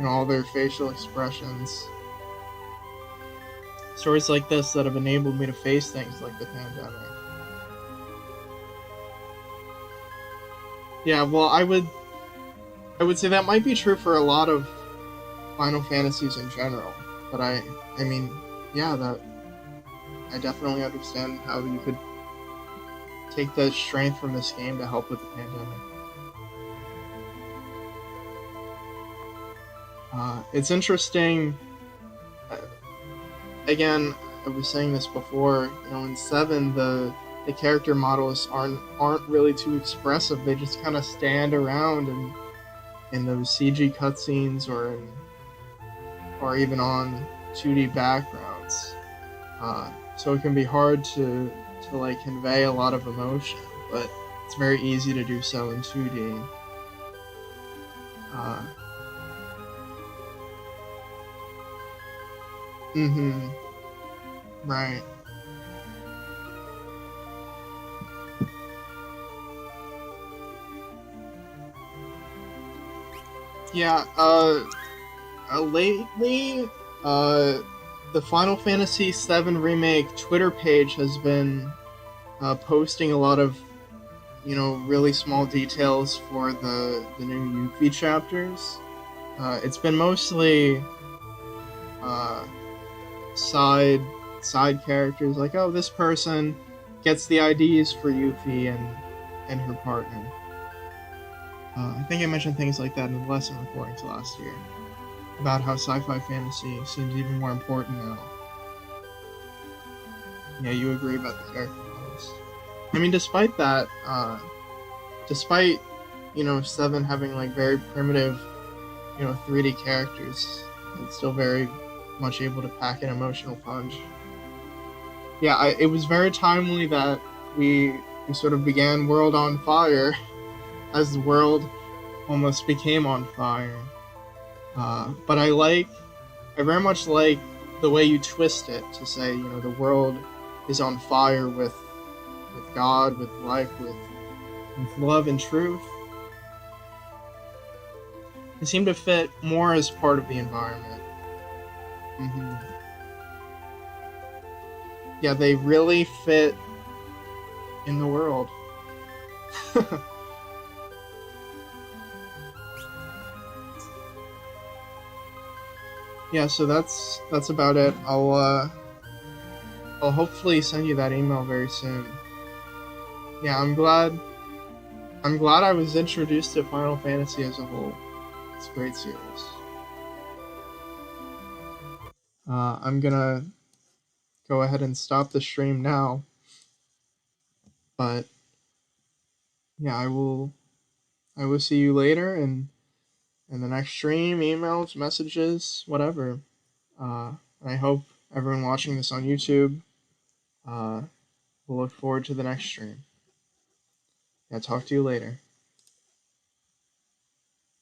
All their facial expressions. Stories like this that have enabled me to face things like the pandemic. Yeah, well, I would say that might be true for a lot of Final Fantasies in general, but I mean, yeah, that I definitely understand how you could take the strength from this game to help with the pandemic. It's interesting. Uh, Again, I was saying this before. In 7, the character models aren't really too expressive. They just kind of stand around and in those CG cutscenes or even on 2D backgrounds. So it can be hard to like convey a lot of emotion, but it's very easy to do so in 2D. Uh, mm-hmm. Right. Yeah. Lately, uh, the Final Fantasy VII remake Twitter page has been posting a lot of really small details for the new Yuffie chapters. It's been mostly uh, side side characters like, oh, this person gets the IDs for Yuffie and her partner. I think I mentioned things like that in the lesson recordings last year about how sci-fi fantasy seems even more important now. Yeah, you agree about the character models. I mean, despite that, despite 7 having like very primitive 3D characters, it's still very much able to pack an emotional punch. Yeah, it was very timely that we sort of began World on Fire as the world almost became on fire. But I very much like the way you twist it to say, the world is on fire with God, with life, with love and truth. They seem to fit more as part of the environment. Hmm. Yeah, they really fit in the world. Yeah, so that's about it. I'll hopefully send you that email very soon. Yeah, I'm glad I was introduced to Final Fantasy as a whole. It's a great series. I'm gonna go ahead and stop the stream now, but yeah, I will see you later in the next stream, emails, messages, whatever. And I hope everyone watching this on YouTube will look forward to the next stream. Yeah, talk to you later.